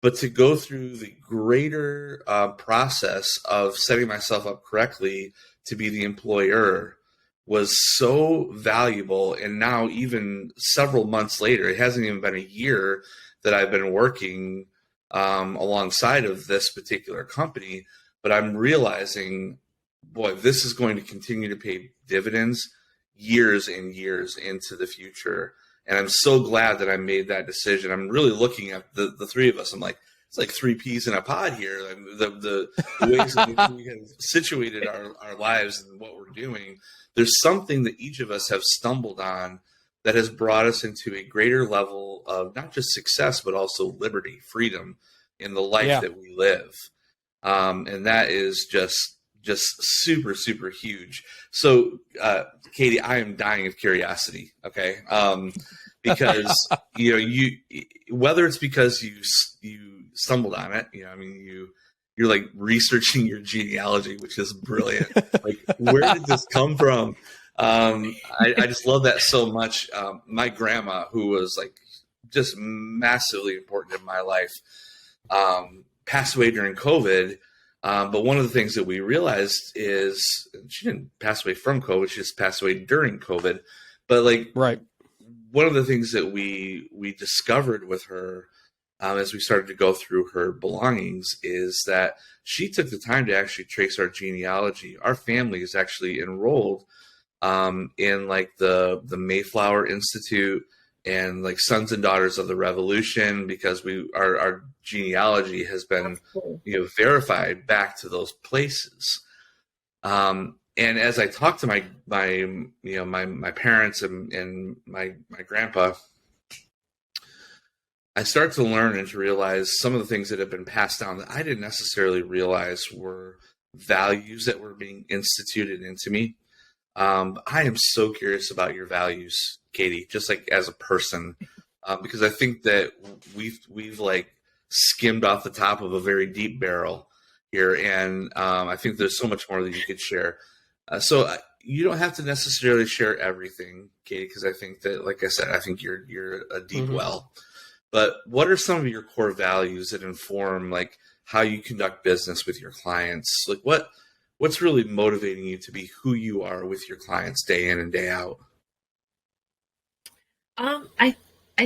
Speaker 4: But to go through the greater process of setting myself up correctly to be the employer was so valuable. And now even several months later, it hasn't even been a year that I've been working alongside of this particular company, but I'm realizing, boy, this is going to continue to pay dividends years and years into the future. And I'm so glad that I made that decision. I'm really looking at the three of us. I'm like, it's like three peas in a pod here. The ways in which we have situated our lives and what we're doing. There's something that each of us have stumbled on that has brought us into a greater level of not just success, but also liberty, freedom in the life that we live. And that is just super, super huge. So, Katie, I am dying of curiosity. Okay. Because, whether it's because you stumbled on it, I mean, you're like researching your genealogy, which is brilliant. Like, where did this come from? I just love that so much. My grandma, who was like just massively important in my life, passed away during COVID. But one of the things that we realized is she didn't pass away from COVID; she just passed away during COVID. But one of the things that we discovered with her as we started to go through her belongings is that she took the time to actually trace our genealogy. Our family is actually enrolled in like the Mayflower Institute and like Sons and Daughters of the Revolution, because our genealogy has been verified back to those places. And as I talked to my parents and my grandpa, I started to learn and to realize some of the things that have been passed down that I didn't necessarily realize were values that were being instituted into me. I am so curious about your values, Katie, just like as a person, because I think that we've like skimmed off the top of a very deep barrel here, and I think there's so much more that you could share. So you don't have to necessarily share everything, Katie, because I think that, like I said, I think you're a deep well. But what are some of your core values that inform like how you conduct business with your clients? Like what's really motivating you to be who you are with your clients day in and day out?
Speaker 2: I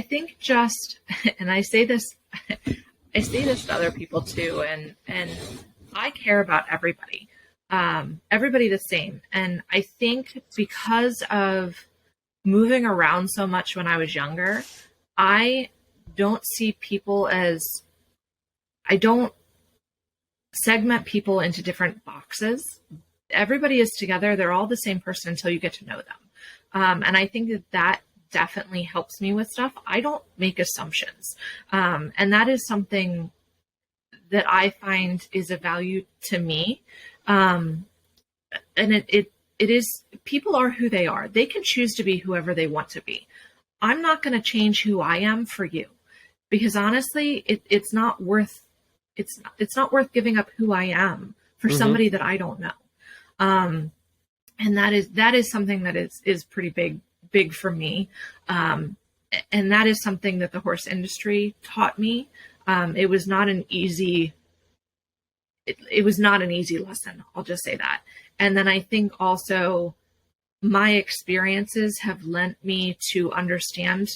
Speaker 2: think just, and I say this to other people too, and I care about everybody. Everybody the same. And I think because of moving around so much when I was younger, I don't see people as, I don't segment people into different boxes. Everybody is together. They're all the same person until you get to know them. And I think that definitely helps me with stuff. I don't make assumptions. And that is something that I find is a value to me. And it is, people are who they are. They can choose to be whoever they want to be. I'm not going to change who I am for you. because honestly, it's not worth giving up who I am for somebody that I don't know. And that is something that is pretty big for me. And that is something that the horse industry taught me. It was not an easy lesson. I'll just say that. And then I think also my experiences have lent me to understand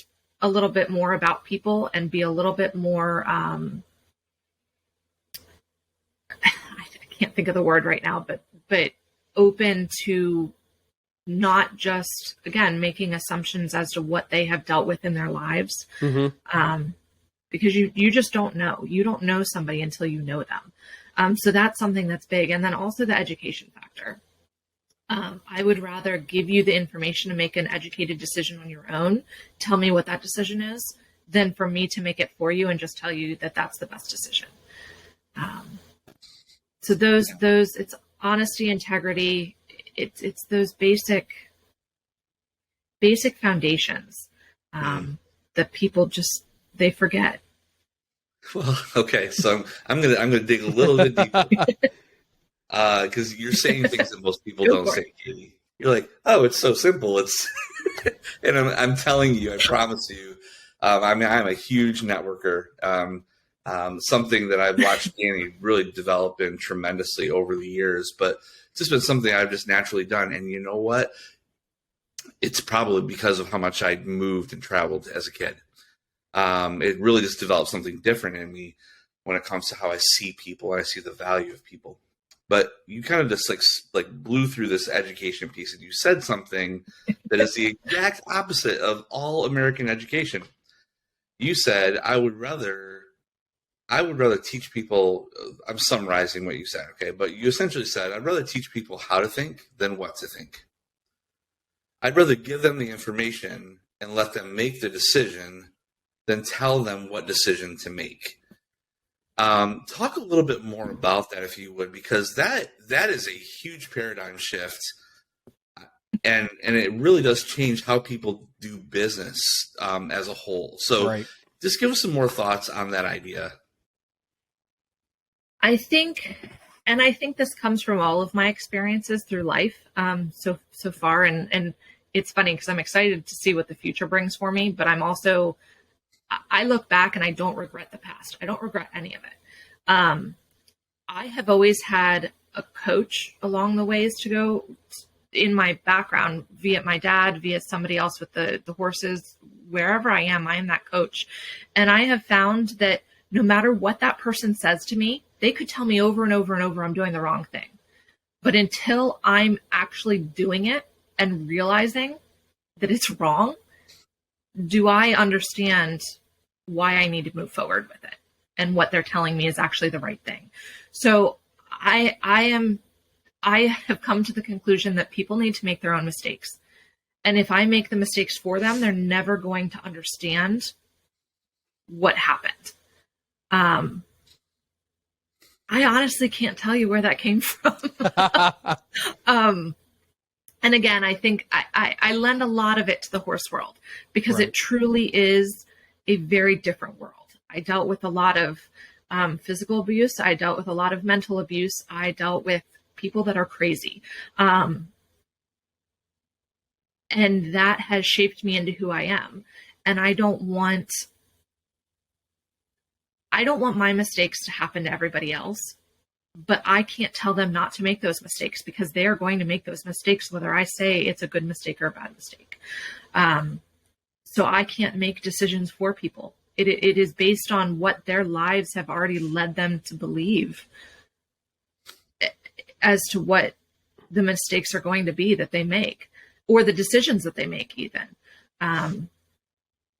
Speaker 2: a little bit more about people and be a little bit more, I can't think of the word right now, but open to not just, again, making assumptions as to what they have dealt with in their lives. Because you just don't know. You don't know somebody until you know them. So that's something that's big. And then also the education factor. I would rather give you the information to make an educated decision on your own, tell me what that decision is, than for me to make it for you and just tell you that that's the best decision. So those, it's honesty, integrity. It's those basic foundations that people just, they forget.
Speaker 4: Well, okay, so I'm gonna dig a little bit deeper because you're saying things that most people don't say, Katie. You're like, oh, it's so simple. It's, and I'm telling you, I promise you. I mean, I'm a huge networker. Something that I've watched Danny really develop in tremendously over the years, but it's just been something I've just naturally done. And you know what? It's probably because of how much I moved and traveled as a kid. It really just developed something different in me when it comes to how I see people and I see the value of people. But you kind of just like blew through this education piece, and you said something that is the exact opposite of all American education. You said, I would rather teach people, I'm summarizing what you said, okay? But you essentially said, I'd rather teach people how to think than what to think. I'd rather give them the information and let them make the decision than tell them what decision to make. Talk a little bit more about that, if you would, because that is a huge paradigm shift, and it really does change how people do business as a whole. So just give us some more thoughts on that idea.
Speaker 2: I think this comes from all of my experiences through life so far, and it's funny because I'm excited to see what the future brings for me, but I'm also, I look back and I don't regret the past. I don't regret any of it. I have always had a coach along the ways to go in my background, via my dad, via somebody else with the horses, wherever I am that coach. And I have found that no matter what that person says to me, they could tell me over and over and over I'm doing the wrong thing. But until I'm actually doing it and realizing that it's wrong, do I understand why I need to move forward with it and what they're telling me is actually the right thing. So I have come to the conclusion that people need to make their own mistakes. And if I make the mistakes for them, they're never going to understand what happened. I honestly can't tell you where that came from. And again, I think I lend a lot of it to the horse world because it truly is a very different world. I dealt with a lot of physical abuse. I dealt with a lot of mental abuse. I dealt with people that are crazy. And that has shaped me into who I am. And I don't want my mistakes to happen to everybody else, but I can't tell them not to make those mistakes because they are going to make those mistakes, whether I say it's a good mistake or a bad mistake. So I can't make decisions for people. It is based on what their lives have already led them to believe as to what the mistakes are going to be that they make, or the decisions that they make even.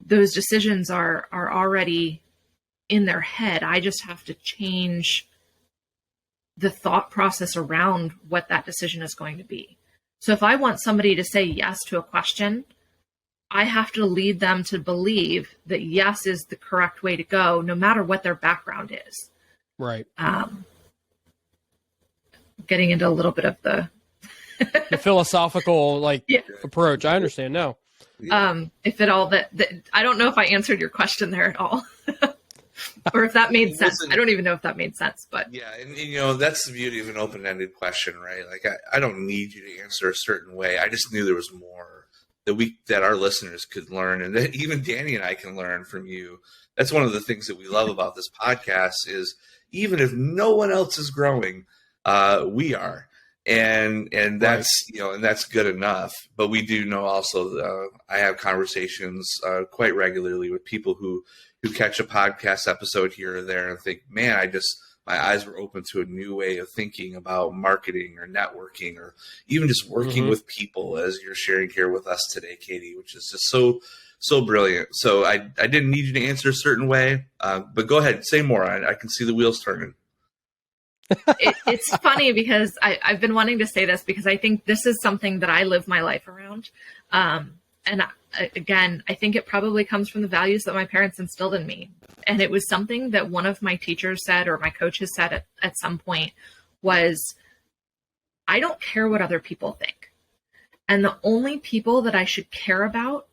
Speaker 2: Those decisions are already in their head. I just have to change the thought process around what that decision is going to be. So if I want somebody to say yes to a question, I have to lead them to believe that yes is the correct way to go, no matter what their background is.
Speaker 1: Right.
Speaker 2: Getting into a little bit of the
Speaker 1: philosophical approach. I understand now.
Speaker 2: If at all that I don't know if I answered your question there at all. or if that made sense. I don't even know if that made sense, but
Speaker 4: yeah. And you know, that's the beauty of an open-ended question, right? Like I don't need you to answer a certain way. I just knew there was more that our listeners could learn, and that even Danny and I can learn from you. That's one of the things that we love about this podcast is even if no one else is growing, we are. And that's, you know, and that's good enough. But we do know also, I have conversations quite regularly with people who catch a podcast episode here or there and think, man, my eyes were open to a new way of thinking about marketing or networking or even just working with people, as you're sharing here with us today, Katie, which is just so brilliant. So I didn't need you to answer a certain way, but go ahead, say more. I can see the wheels turning.
Speaker 2: It's funny because I've been wanting to say this because I think this is something that I live my life around. Again, I think it probably comes from the values that my parents instilled in me. And it was something that one of my teachers said, or my coaches said at some point, was, I don't care what other people think. And the only people that I should care about,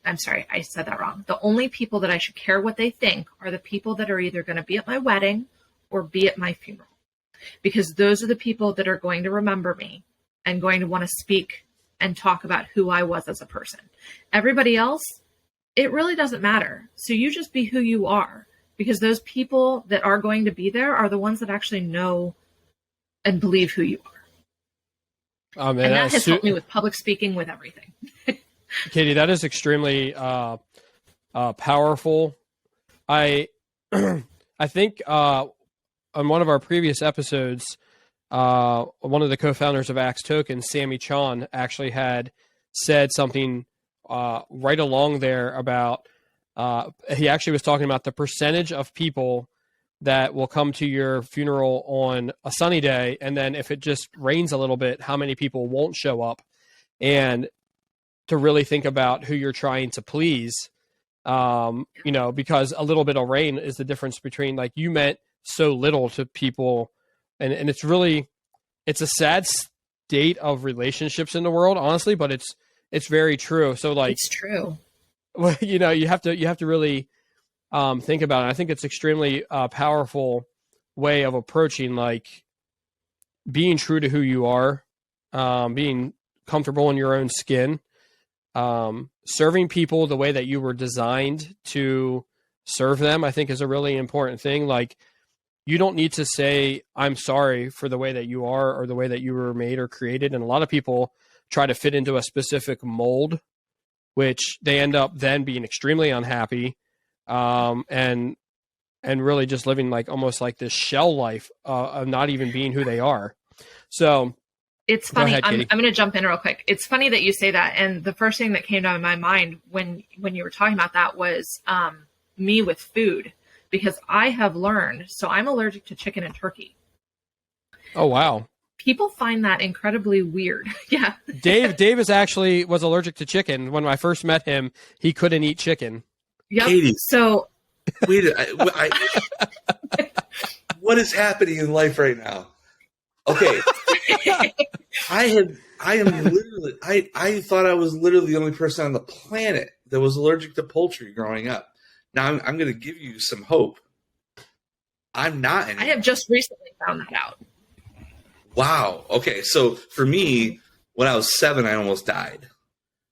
Speaker 2: I'm sorry, I said that wrong. The only people that I should care what they think are the people that are either going to be at my wedding or be at my funeral. Because those are the people that are going to remember me and going to want to speak and talk about who I was as a person. Everybody else, it really doesn't matter. So you just be who you are, because those people that are going to be there are the ones that actually know and believe who you are.
Speaker 1: Oh, man,
Speaker 2: and that has helped me with public speaking, with everything.
Speaker 1: Katie, that is extremely powerful. I think on one of our previous episodes, one of the co-founders of Axe Token, Sammy Chon, actually had said something right along there about, he actually was talking about the percentage of people that will come to your funeral on a sunny day, and then if it just rains a little bit, how many people won't show up, and to really think about who you're trying to please, you know, because a little bit of rain is the difference between, like, you meant so little to people, and it's a sad state of relationships in the world, honestly, but it's very true. So, like,
Speaker 2: it's true.
Speaker 1: Well, you know, you have to really think about it. I think it's extremely powerful way of approaching, like, being true to who you are, being comfortable in your own skin, serving people the way that you were designed to serve them, I think is a really important thing. Like, you don't need to say, I'm sorry for the way that you are or the way that you were made or created. And a lot of people try to fit into a specific mold, which they end up then being extremely unhappy, and really just living like almost like this shell life of not even being who they are. So
Speaker 2: it's funny. I'm going to jump in real quick. It's funny that you say that. And the first thing that came to my mind when you were talking about that was me with food, because I have learned, so I'm allergic to chicken and turkey.
Speaker 1: Oh, wow.
Speaker 2: People find that incredibly weird. Yeah.
Speaker 1: Dave was allergic to chicken. When I first met him, he couldn't eat chicken.
Speaker 2: Yep.
Speaker 4: Katie,
Speaker 2: so
Speaker 4: wait, what is happening in life right now? Okay. I thought I was literally the only person on the planet that was allergic to poultry growing up. Now I'm going to give you some hope. I'm not anymore.
Speaker 2: I have just recently found that out.
Speaker 4: Wow. Okay. So for me, when I was 7, I almost died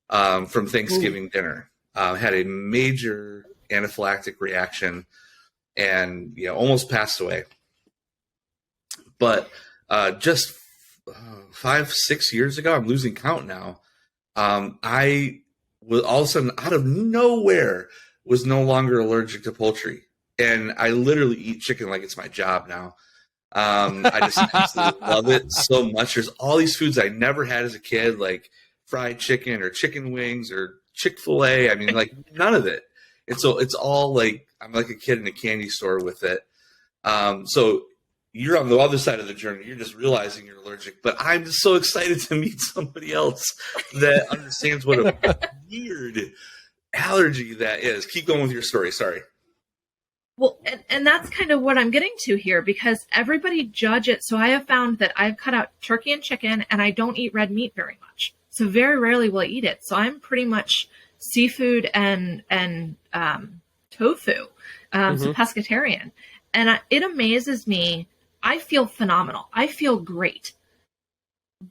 Speaker 4: from Thanksgiving dinner. Had a major anaphylactic reaction and almost passed away. But just 5-6 years ago, I'm losing count now. I was all of a sudden out of nowhere was no longer allergic to poultry, and I literally eat chicken like it's my job now. I just absolutely love it so much. There's all these foods I never had as a kid, like fried chicken or chicken wings or Chick-fil-A. I mean, like none of it. And so it's all like I'm like a kid in a candy store with it. So you're on the other side of the journey. You're just realizing you're allergic. But I'm just so excited to meet somebody else that understands what a weird allergy that is. Keep going with your story. Sorry.
Speaker 2: Well, and that's kind of what I'm getting to here, because everybody judge it. So I have found that I've cut out turkey and chicken, and I don't eat red meat very much. So very rarely will I eat it. So I'm pretty much seafood and tofu. so pescatarian. And it amazes me. I feel phenomenal. I feel great.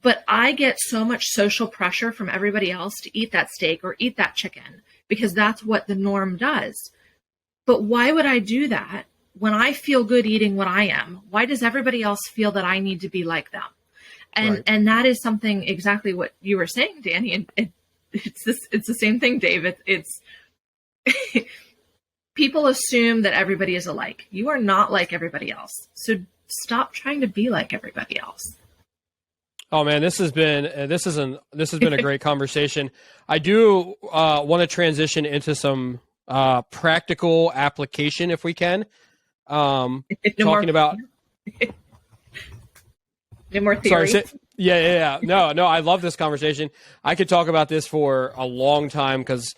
Speaker 2: But I get so much social pressure from everybody else to eat that steak or eat that chicken because that's what the norm does. But why would I do that when I feel good eating what I am? Why does everybody else feel that I need to be like them? And that is something exactly what you were saying, Danny. And it's the same thing, Dave. It's people assume that everybody is alike. You are not like everybody else. So stop trying to be like everybody else.
Speaker 1: Oh man, this has been a great conversation. I do want to transition into some practical application if we can. Talking about
Speaker 2: no more theory.
Speaker 1: Sorry, yeah. No, I love this conversation. I could talk about this for a long time because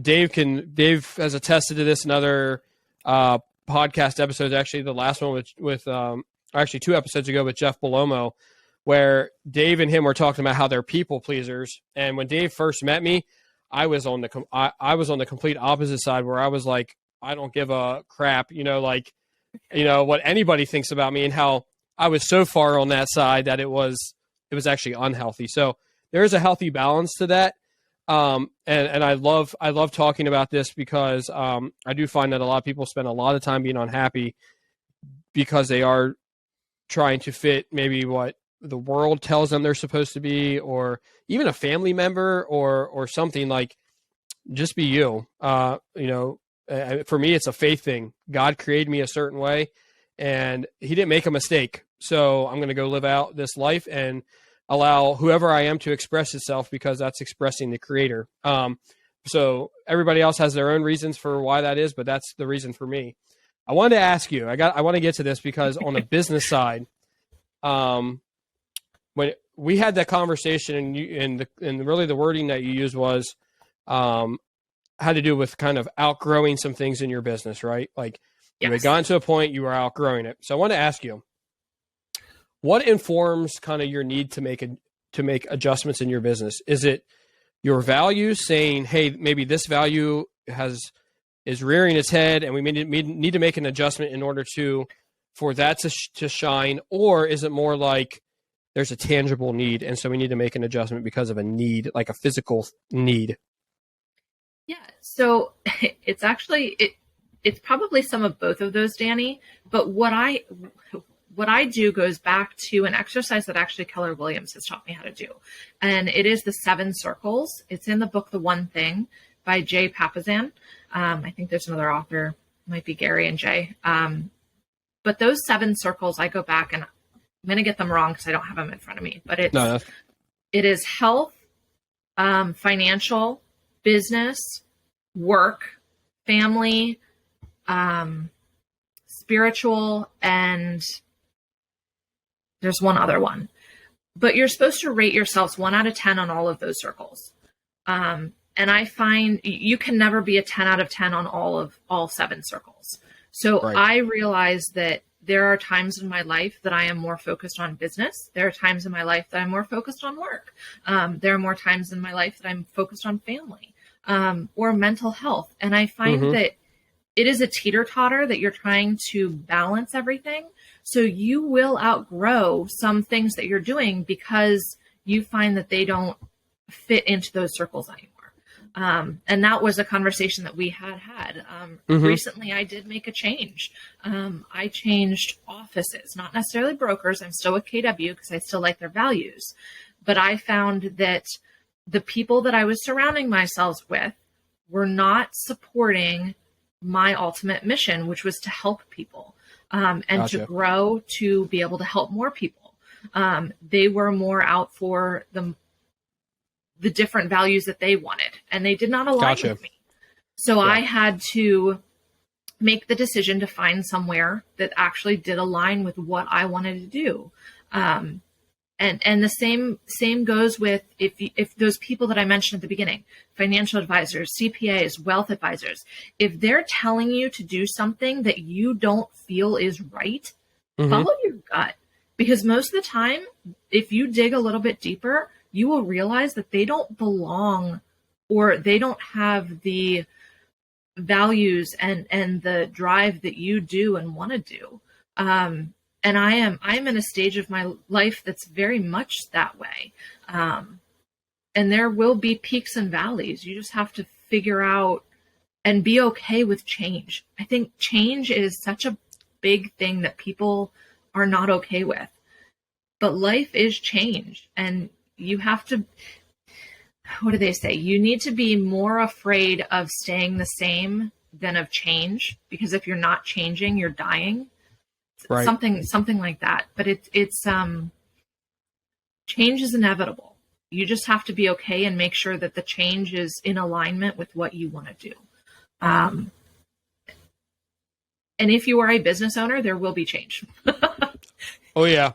Speaker 1: Dave has attested to this in other podcast episodes. Actually, the last one with actually 2 episodes ago with Jeff Belomo, where Dave and him were talking about how they're people pleasers. And when Dave first met me, I was on the complete opposite side where I was like, I don't give a crap, what anybody thinks about me, and how I was so far on that side that it was actually unhealthy. So there is a healthy balance to that. And I love talking about this because I do find that a lot of people spend a lot of time being unhappy because they are trying to fit maybe what the world tells them they're supposed to be, or even a family member or something. Like, just be you. For me, it's a faith thing. God created me a certain way and he didn't make a mistake. So I'm going to go live out this life and allow whoever I am to express itself, because that's expressing the creator. So everybody else has their own reasons for why that is, but that's the reason for me. I wanted to ask you, I want to get to this because on the business side, when we had that conversation and really the wording that you used was, had to do with kind of outgrowing some things in your business, right? Like you had gotten to a point you were outgrowing it. So I want to ask you, what informs kind of your need to make adjustments in your business? Is it your values saying, hey, maybe this value is rearing its head and we need to make an adjustment in order for that to shine? Or is it more like there's a tangible need and so we need to make an adjustment because of a need, like a physical need?
Speaker 2: Yeah. So it's actually, it's probably some of both of those, Danny, but what I do goes back to an exercise that actually Keller Williams has taught me how to do. And it is the 7 circles. It's in the book, The One Thing by Jay Papasan. I think there's another author, might be Gary and Jay. But those 7 circles, I go back and I'm going to get them wrong because I don't have them in front of me, but it is health, financial, business, work, family, spiritual, and there's one other one. But you're supposed to rate yourselves 1 out of 10 on all of those circles. And I find you can never be a 10 out of 10 on all 7 circles. So I realize that there are times in my life that I am more focused on business. There are times in my life that I'm more focused on work. There are more times in my life that I'm focused on family or mental health. And I find that it is a teeter-totter that you're trying to balance everything. So you will outgrow some things that you're doing because you find that they don't fit into those circles anymore. And that was a conversation that we had. Recently, I did make a change. I changed offices, not necessarily brokers. I'm still with KW because I still like their values. But I found that the people that I was surrounding myself with were not supporting my ultimate mission, which was to help people and to grow, to be able to help more people. They were more out for the different values that they wanted, and they did not align with me. So I had to make the decision to find somewhere that actually did align with what I wanted to do. And the same goes with if those people that I mentioned at the beginning, financial advisors, CPAs, wealth advisors, if they're telling you to do something that you don't feel is right, follow your gut. Because most of the time, if you dig a little bit deeper, you will realize that they don't belong or they don't have the values and the drive that you do and want to do. And I'm in a stage of my life that's very much that way. And there will be peaks and valleys. You just have to figure out and be okay with change. I think change is such a big thing that people are not okay with. But life is change, and you have to, what do they say? You need to be more afraid of staying the same than of change, because if you're not changing, you're dying.
Speaker 1: Right.
Speaker 2: Something like that. But it's change is inevitable. You just have to be okay and make sure that the change is in alignment with what you want to do. And if you are a business owner, there will be change.
Speaker 1: Oh, yeah.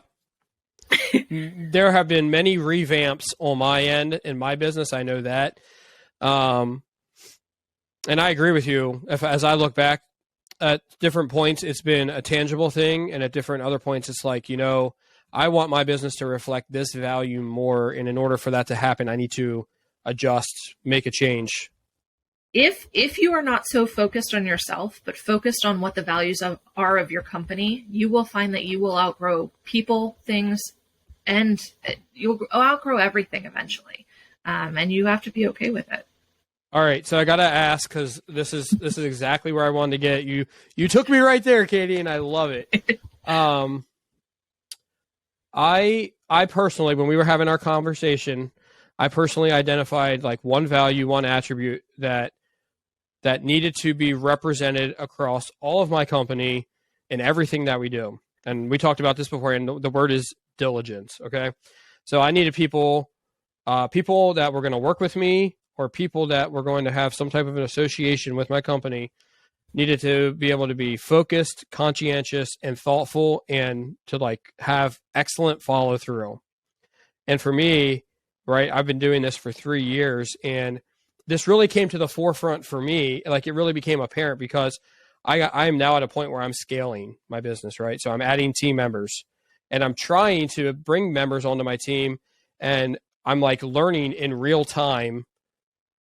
Speaker 1: There have been many revamps on my end in my business. I know that. And I agree with you. As I look back at different points, it's been a tangible thing. And at different other points, it's like, I want my business to reflect this value more. And in order for that to happen, I need to adjust, make a change.
Speaker 2: If you are not so focused on yourself, but focused on what the values are of your company, you will find that you will outgrow people, things, and you'll outgrow everything eventually. And you have to be okay with it.
Speaker 1: All right. So I got to ask, because this is exactly where I wanted to get you. You took me right there, Katie, and I love it. I personally, when we were having our conversation, I personally identified like one value, one attribute that needed to be represented across all of my company in everything that we do. And we talked about this before, and the word is diligence. Okay. So I needed people that were going to work with me, or people that were going to have some type of an association with my company, needed to be able to be focused, conscientious, and thoughtful, and to like have excellent follow through. And for me, right, I've been doing this for 3 years, and this really came to the forefront for me. Like, it really became apparent because I am now at a point where I'm scaling my business, right? So I'm adding team members, and I'm trying to bring members onto my team, and I'm like learning in real time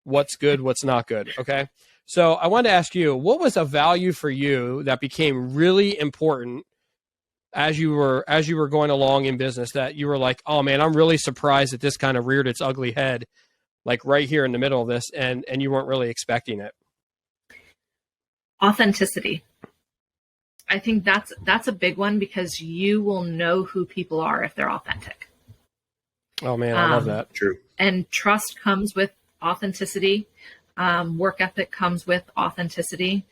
Speaker 1: what's good, what's not good. Okay. So I wanted to ask you, what was a value for you that became really important as you were going along in business, that you were like, oh man, I'm really surprised that this kind of reared its ugly head, like right here in the middle of this, and you weren't really expecting it?
Speaker 2: Authenticity. I think that's a big one, because you will know who people are if they're authentic.
Speaker 1: Oh man, I love that.
Speaker 4: True.
Speaker 2: And trust comes with authenticity. Work ethic comes with authenticity.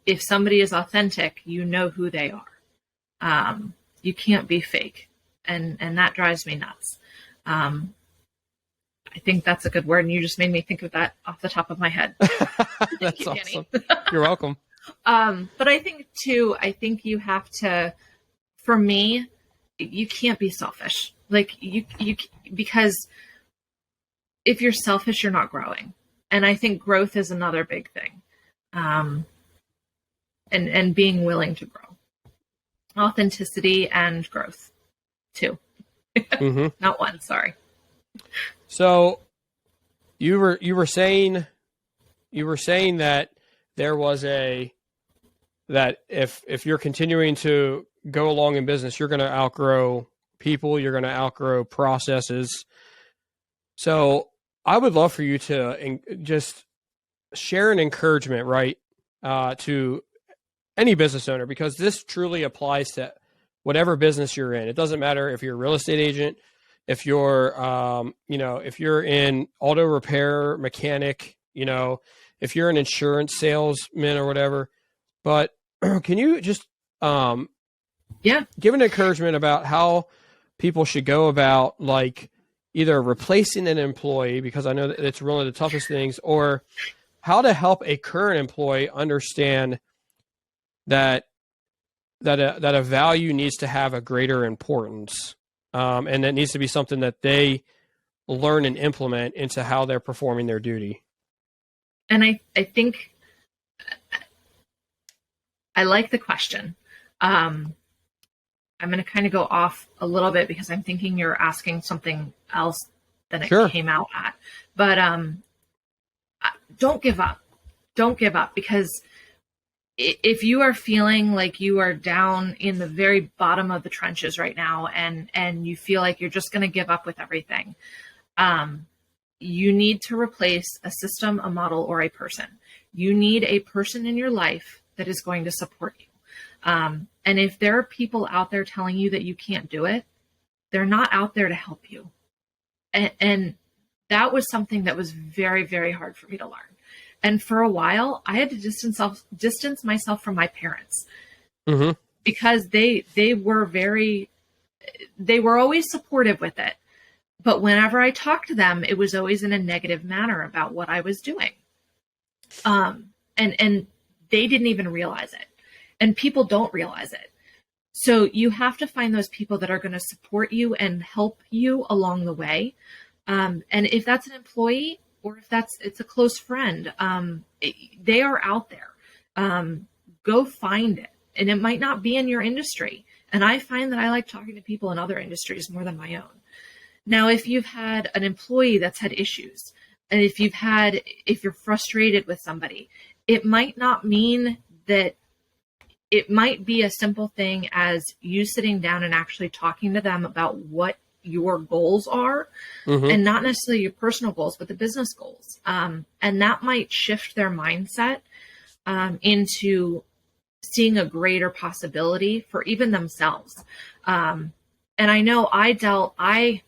Speaker 2: If somebody is authentic, you know who they are. You can't be fake. And that drives me nuts. I think that's a good word. And you just made me think of that off the top of my head.
Speaker 1: That's awesome. You're welcome.
Speaker 2: But I think too, you have to, for me, you can't be selfish. Like because if you're selfish, you're not growing. And I think growth is another big thing. And being willing to grow. Authenticity and growth too. Mm-hmm. Not one, sorry.
Speaker 1: So you were saying that there was that if you're continuing to go along in business, you're going to outgrow people, you're going to outgrow processes. So I would love for you to just share an encouragement, right, to any business owner, because this truly applies to whatever business you're in. It doesn't matter if you're a real estate agent, if you're, if you're in auto repair mechanic, if you're an insurance salesman or whatever. But can you just, give an encouragement about how people should go about, like, either replacing an employee, because I know that it's one of the toughest things, or how to help a current employee understand that a value needs to have a greater importance, and that needs to be something that they learn and implement into how they're performing their duty.
Speaker 2: And I think I like the question. I'm going to kind of go off a little bit because I'm thinking you're asking something else than it
Speaker 1: Sure.
Speaker 2: came out at. But don't give up. Don't give up, because if you are feeling like you are down in the very bottom of the trenches right now, and you feel like you're just going to give up with everything, you need to replace a system, a model, or a person. You need a person in your life that is going to support you. And if there are people out there telling you that you can't do it, they're not out there to help you. And that was something that was very, very hard for me to learn. And for a while, I had to distance myself from my parents, because they were always supportive with it. But whenever I talked to them, it was always in a negative manner about what I was doing. And they didn't even realize it. And people don't realize it. So you have to find those people that are going to support you and help you along the way. And if that's an employee, or if it's a close friend, they are out there. Go find it. And it might not be in your industry. And I find that I like talking to people in other industries more than my own. Now, if you've had an employee that's had issues, and if you're frustrated with somebody, it might not mean that. It might be a simple thing as you sitting down and actually talking to them about what your goals are, and not necessarily your personal goals, but the business goals. And that might shift their mindset into seeing a greater possibility for even themselves. And I know I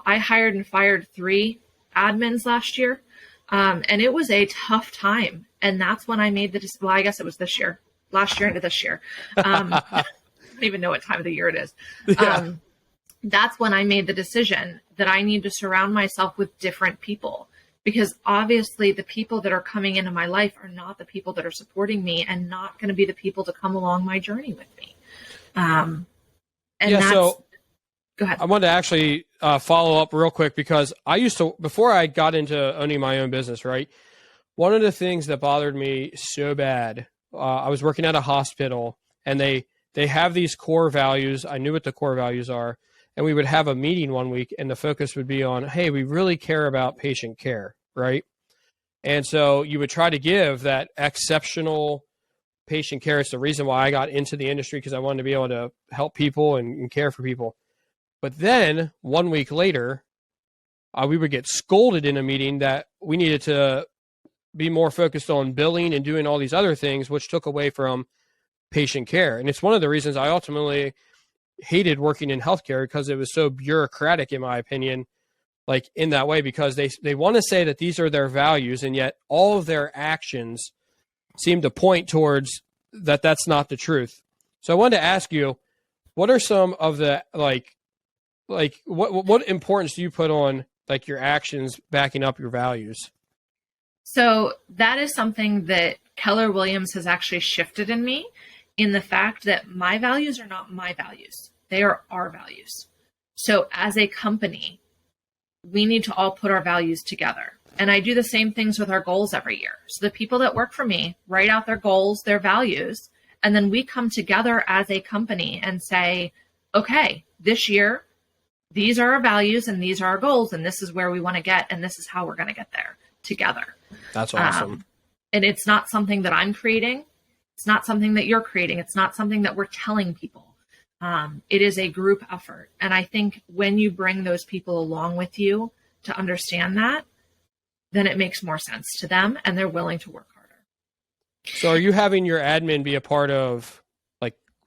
Speaker 2: hired and fired 3 admins last year. And it was a tough time. And that's when I made well, I guess it was last year into this year. I don't even know what time of the year it is.
Speaker 1: Yeah.
Speaker 2: That's when I made the decision that I need to surround myself with different people, because obviously the people that are coming into my life are not the people that are supporting me, and not going to be the people to come along my journey with me.
Speaker 1: So
Speaker 2: go ahead.
Speaker 1: I wanted to actually follow up real quick, because I used to, before I got into owning my own business, right? One of the things that bothered me so bad, I was working at a hospital, and they have these core values. I knew what the core values are. And we would have a meeting one week, and the focus would be on, hey, we really care about patient care, right? And so you would try to give that exceptional patient care. It's the reason why I got into the industry, because I wanted to be able to help people and care for people. But then 1 week later, we would get scolded in a meeting that we needed to be more focused on billing and doing all these other things, which took away from patient care. And it's one of the reasons I ultimately hated working in healthcare, because it was so bureaucratic, in my opinion, like in that way, because they want to say that these are their values, and yet all of their actions seem to point towards that that's not the truth. So I wanted to ask you, what are some of the like what importance do you put on like your actions backing up your values?
Speaker 2: So that is something that Keller Williams has actually shifted in me, in the fact that my values are not my values. They are our values. So as a company, we need to all put our values together. And I do the same things with our goals every year. So the people that work for me write out their goals, their values, and then we come together as a company and say, okay, this year, these are our values and these are our goals, and this is where we want to get, and this is how we're going to get there together.
Speaker 1: That's awesome.
Speaker 2: And it's not something that I'm creating. It's not something that you're creating. It's not something that we're telling people. It is a group effort. And I think when you bring those people along with you to understand that, then it makes more sense to them, and they're willing to work harder.
Speaker 1: So are you having your admin be a part of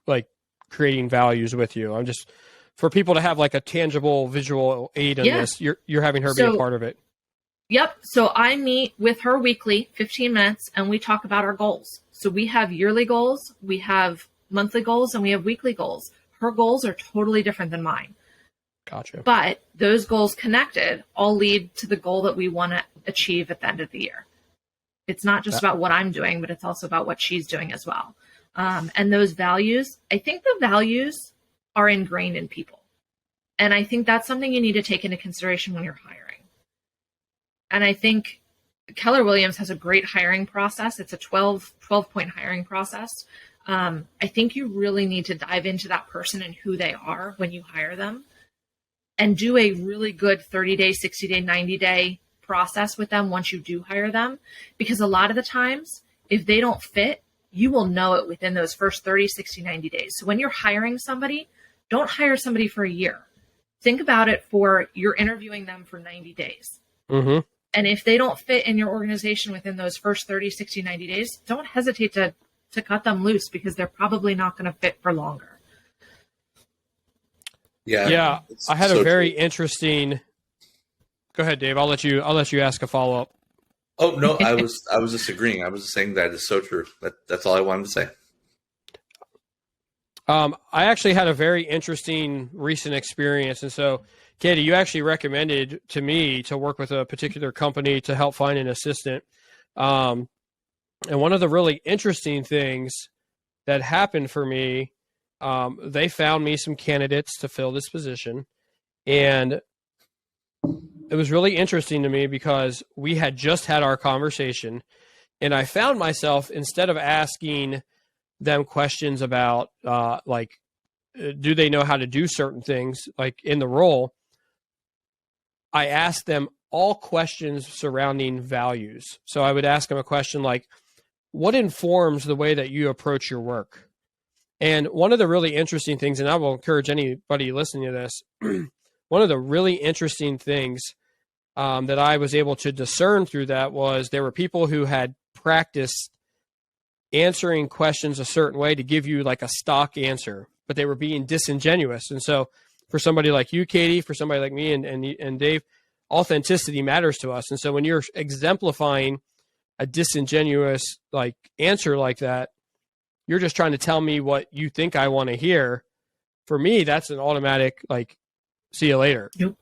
Speaker 1: like creating values with you? I'm just, for people to have like a tangible visual aid in this, you're having her be a part of it.
Speaker 2: Yep. So I meet with her weekly, 15 minutes, and we talk about our goals. So we have yearly goals, we have monthly goals, and we have weekly goals. Her goals are totally different than mine.
Speaker 1: Gotcha.
Speaker 2: But those goals connected all lead to the goal that we want to achieve at the end of the year. It's not just about what I'm doing, but it's also about what she's doing as well. And those values, I think the values are ingrained in people. And I think that's something you need to take into consideration when you're hiring. And I think Keller Williams has a great hiring process. It's a 12-point hiring process. I think you really need to dive into that person and who they are when you hire them, and do a really good 30-day, 60-day, 90-day process with them once you do hire them, because a lot of the times, if they don't fit, you will know it within those first 30, 60, 90 days. So when you're hiring somebody, don't hire somebody for a year. Think about it for you're interviewing them for 90 days.
Speaker 1: Mm-hmm.
Speaker 2: And if they don't fit in your organization within those first 30, 60, 90 days, don't hesitate to cut them loose, because they're probably not going to fit for longer.
Speaker 1: Yeah. I had a very interesting. Go ahead, Dave. I'll let you ask a follow up.
Speaker 4: Oh no, I was just agreeing. I was just saying that is so true. That's all I wanted to say.
Speaker 1: I actually had a very interesting recent experience, and so Katie, you actually recommended to me to work with a particular company to help find an assistant. And one of the really interesting things that happened for me, they found me some candidates to fill this position, and it was really interesting to me because we had just had our conversation, and I found myself, instead of asking them questions about do they know how to do certain things like in the role, I asked them all questions surrounding values. So I would ask them a question like, what informs the way that you approach your work? And one of the really interesting things, and I will encourage anybody listening to this, one of the really interesting things that I was able to discern through that was there were people who had practiced answering questions a certain way to give you like a stock answer, but they were being disingenuous. And so for somebody like you, Katie, for somebody like me and Dave, authenticity matters to us. And so when you're exemplifying a disingenuous like answer like that, you're just trying to tell me what you think I want to hear. For me, that's an automatic like, see you later.
Speaker 2: Yep.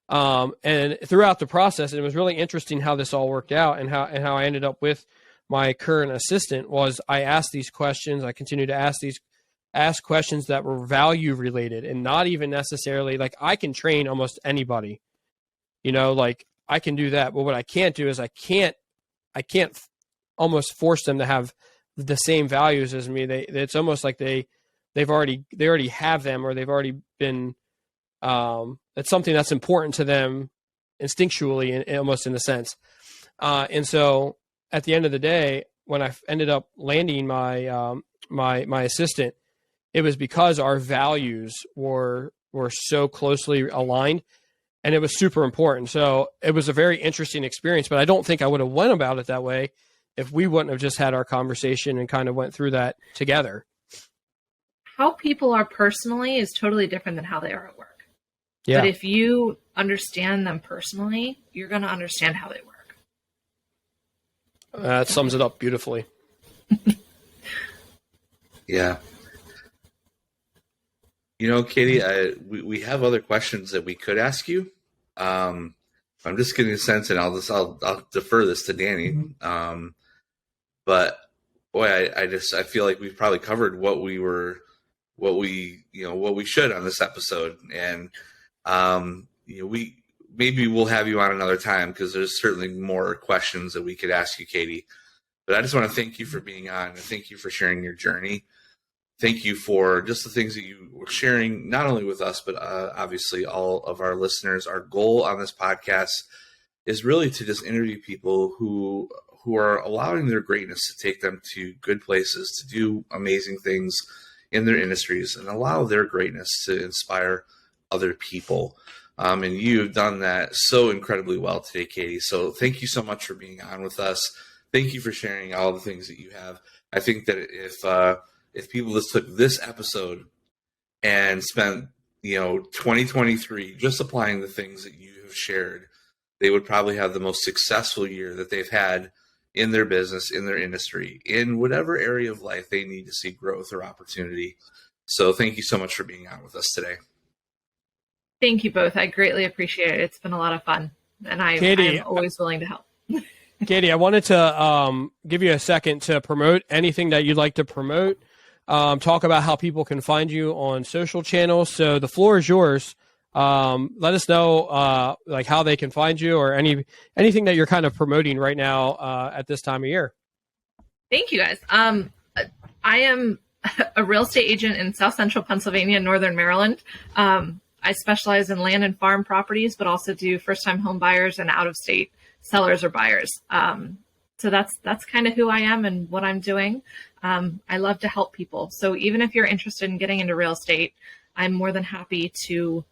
Speaker 1: And throughout the process, it was really interesting how this all worked out, and how I ended up with my current assistant was I asked these questions. I continued to ask questions that were value related, and not even necessarily like I can train almost anybody, like I can do that. But what I can't do is I can't almost force them to have the same values as me. It's almost like they already have them, or they've already been, it's something that's important to them instinctually, and almost in a sense. And so at the end of the day, when I ended up landing my my assistant, it was because our values were so closely aligned, and it was super important. So it was a very interesting experience, but I don't think I would have went about it that way if we wouldn't have just had our conversation and kind of went through that together.
Speaker 2: How people are personally is totally different than how they are at work.
Speaker 1: Yeah.
Speaker 2: But if you understand them personally, you're going to understand how they work.
Speaker 1: That sums it up beautifully.
Speaker 4: Yeah. Katie, we have other questions that we could ask you. I'm just getting a sense, and I'll defer this to Danny. But boy, I feel like we've probably covered what we should on this episode, and we'll have you on another time, because there's certainly more questions that we could ask you, Katie. But I just want to thank you for being on, and thank you for sharing your journey. Thank you for just the things that you were sharing, not only with us, but obviously all of our listeners. Our goal on this podcast is really to just interview people who are allowing their greatness to take them to good places, to do amazing things in their industries, and allow their greatness to inspire other people. And you've done that so incredibly well today, Katie. So thank you so much for being on with us. Thank you for sharing all the things that you have. I think that if people just took this episode and spent 2023 just applying the things that you have shared, they would probably have the most successful year that they've had in their business, in their industry, in whatever area of life they need to see growth or opportunity. So thank you so much for being on with us today.
Speaker 2: Thank you both. I greatly appreciate it. It's been a lot of fun, and I'm always willing to help.
Speaker 1: Katie, I wanted to give you a second to promote anything that you'd like to promote. Talk about how people can find you on social channels. So the floor is yours. Let us know like how they can find you, or anything that you're kind of promoting right now at this time of year.
Speaker 2: Thank you, guys. I am a real estate agent in South Central Pennsylvania, Northern Maryland. I specialize in land and farm properties, but also do first-time home buyers and out-of-state sellers or buyers. So that's kind of who I am and what I'm doing. I love to help people. So even if you're interested in getting into real estate, I'm more than happy to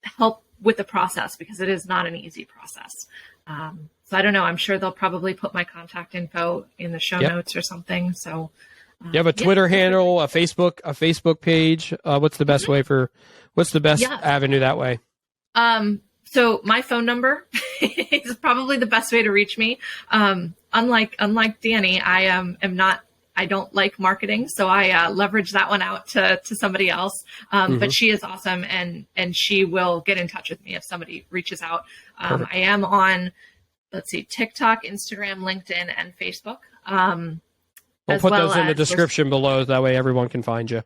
Speaker 2: help with the process, because it is not an easy process. So I don't know. I'm sure they'll probably put my contact info in the show notes or something. So
Speaker 1: you have a Twitter handle, a Facebook page. What's the best way what's the best avenue that way?
Speaker 2: So my phone number is probably the best way to reach me. Unlike Danny, I don't like marketing, so I leverage that one out to somebody else. But she is awesome, and she will get in touch with me if somebody reaches out. I am on, TikTok, Instagram, LinkedIn, and Facebook.
Speaker 1: We'll put those in the description below. That way everyone can find you.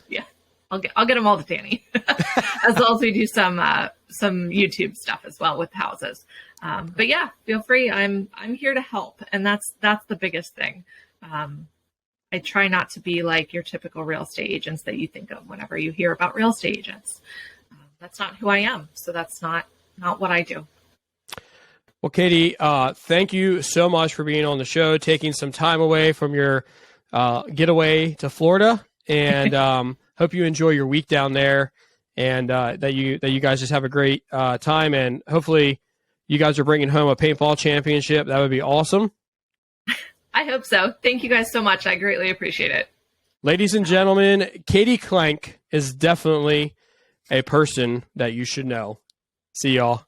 Speaker 2: Yeah. I'll get them all to Danny, as well as we do some YouTube stuff as well with houses. But yeah, feel free. I'm here to help, and that's the biggest thing. I try not to be like your typical real estate agents that you think of whenever you hear about real estate agents. That's not who I am, so that's not what I do.
Speaker 1: Well, Katie, thank you so much for being on the show, taking some time away from your getaway to Florida, and hope you enjoy your week down there, and that you guys just have a great time, and hopefully you guys are bringing home a paintball championship. That would be awesome.
Speaker 2: I hope so. Thank you guys so much. I greatly appreciate it.
Speaker 1: Ladies and gentlemen, Katie Klenk is definitely a person that you should know. See y'all.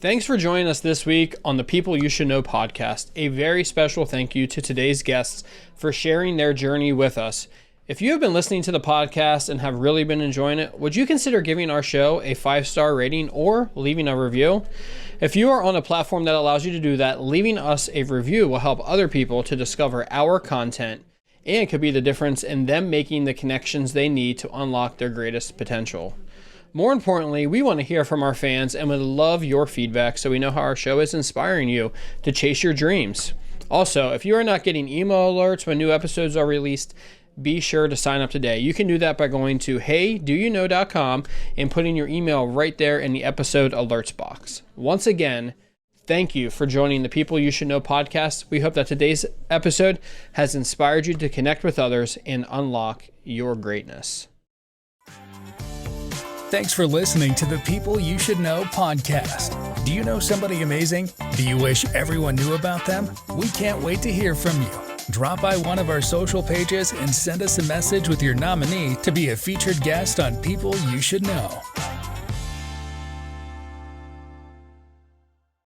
Speaker 1: Thanks for joining us this week on the People You Should Know podcast. A very special thank you to today's guests for sharing their journey with us. If you have been listening to the podcast and have really been enjoying it, would you consider giving our show a 5-star rating or leaving a review? If you are on a platform that allows you to do that, leaving us a review will help other people to discover our content, and could be the difference in them making the connections they need to unlock their greatest potential. More importantly, we want to hear from our fans and would love your feedback so we know how our show is inspiring you to chase your dreams. Also, if you are not getting email alerts when new episodes are released, be sure to sign up today. You can do that by going to heydouyouknow.com and putting your email right there in the episode alerts box. Once again, thank you for joining the People You Should Know podcast. We hope that today's episode has inspired you to connect with others and unlock your greatness.
Speaker 3: Thanks for listening to the People You Should Know podcast. Do you know somebody amazing? Do you wish everyone knew about them? We can't wait to hear from you. Drop by one of our social pages and send us a message with your nominee to be a featured guest on People You Should Know.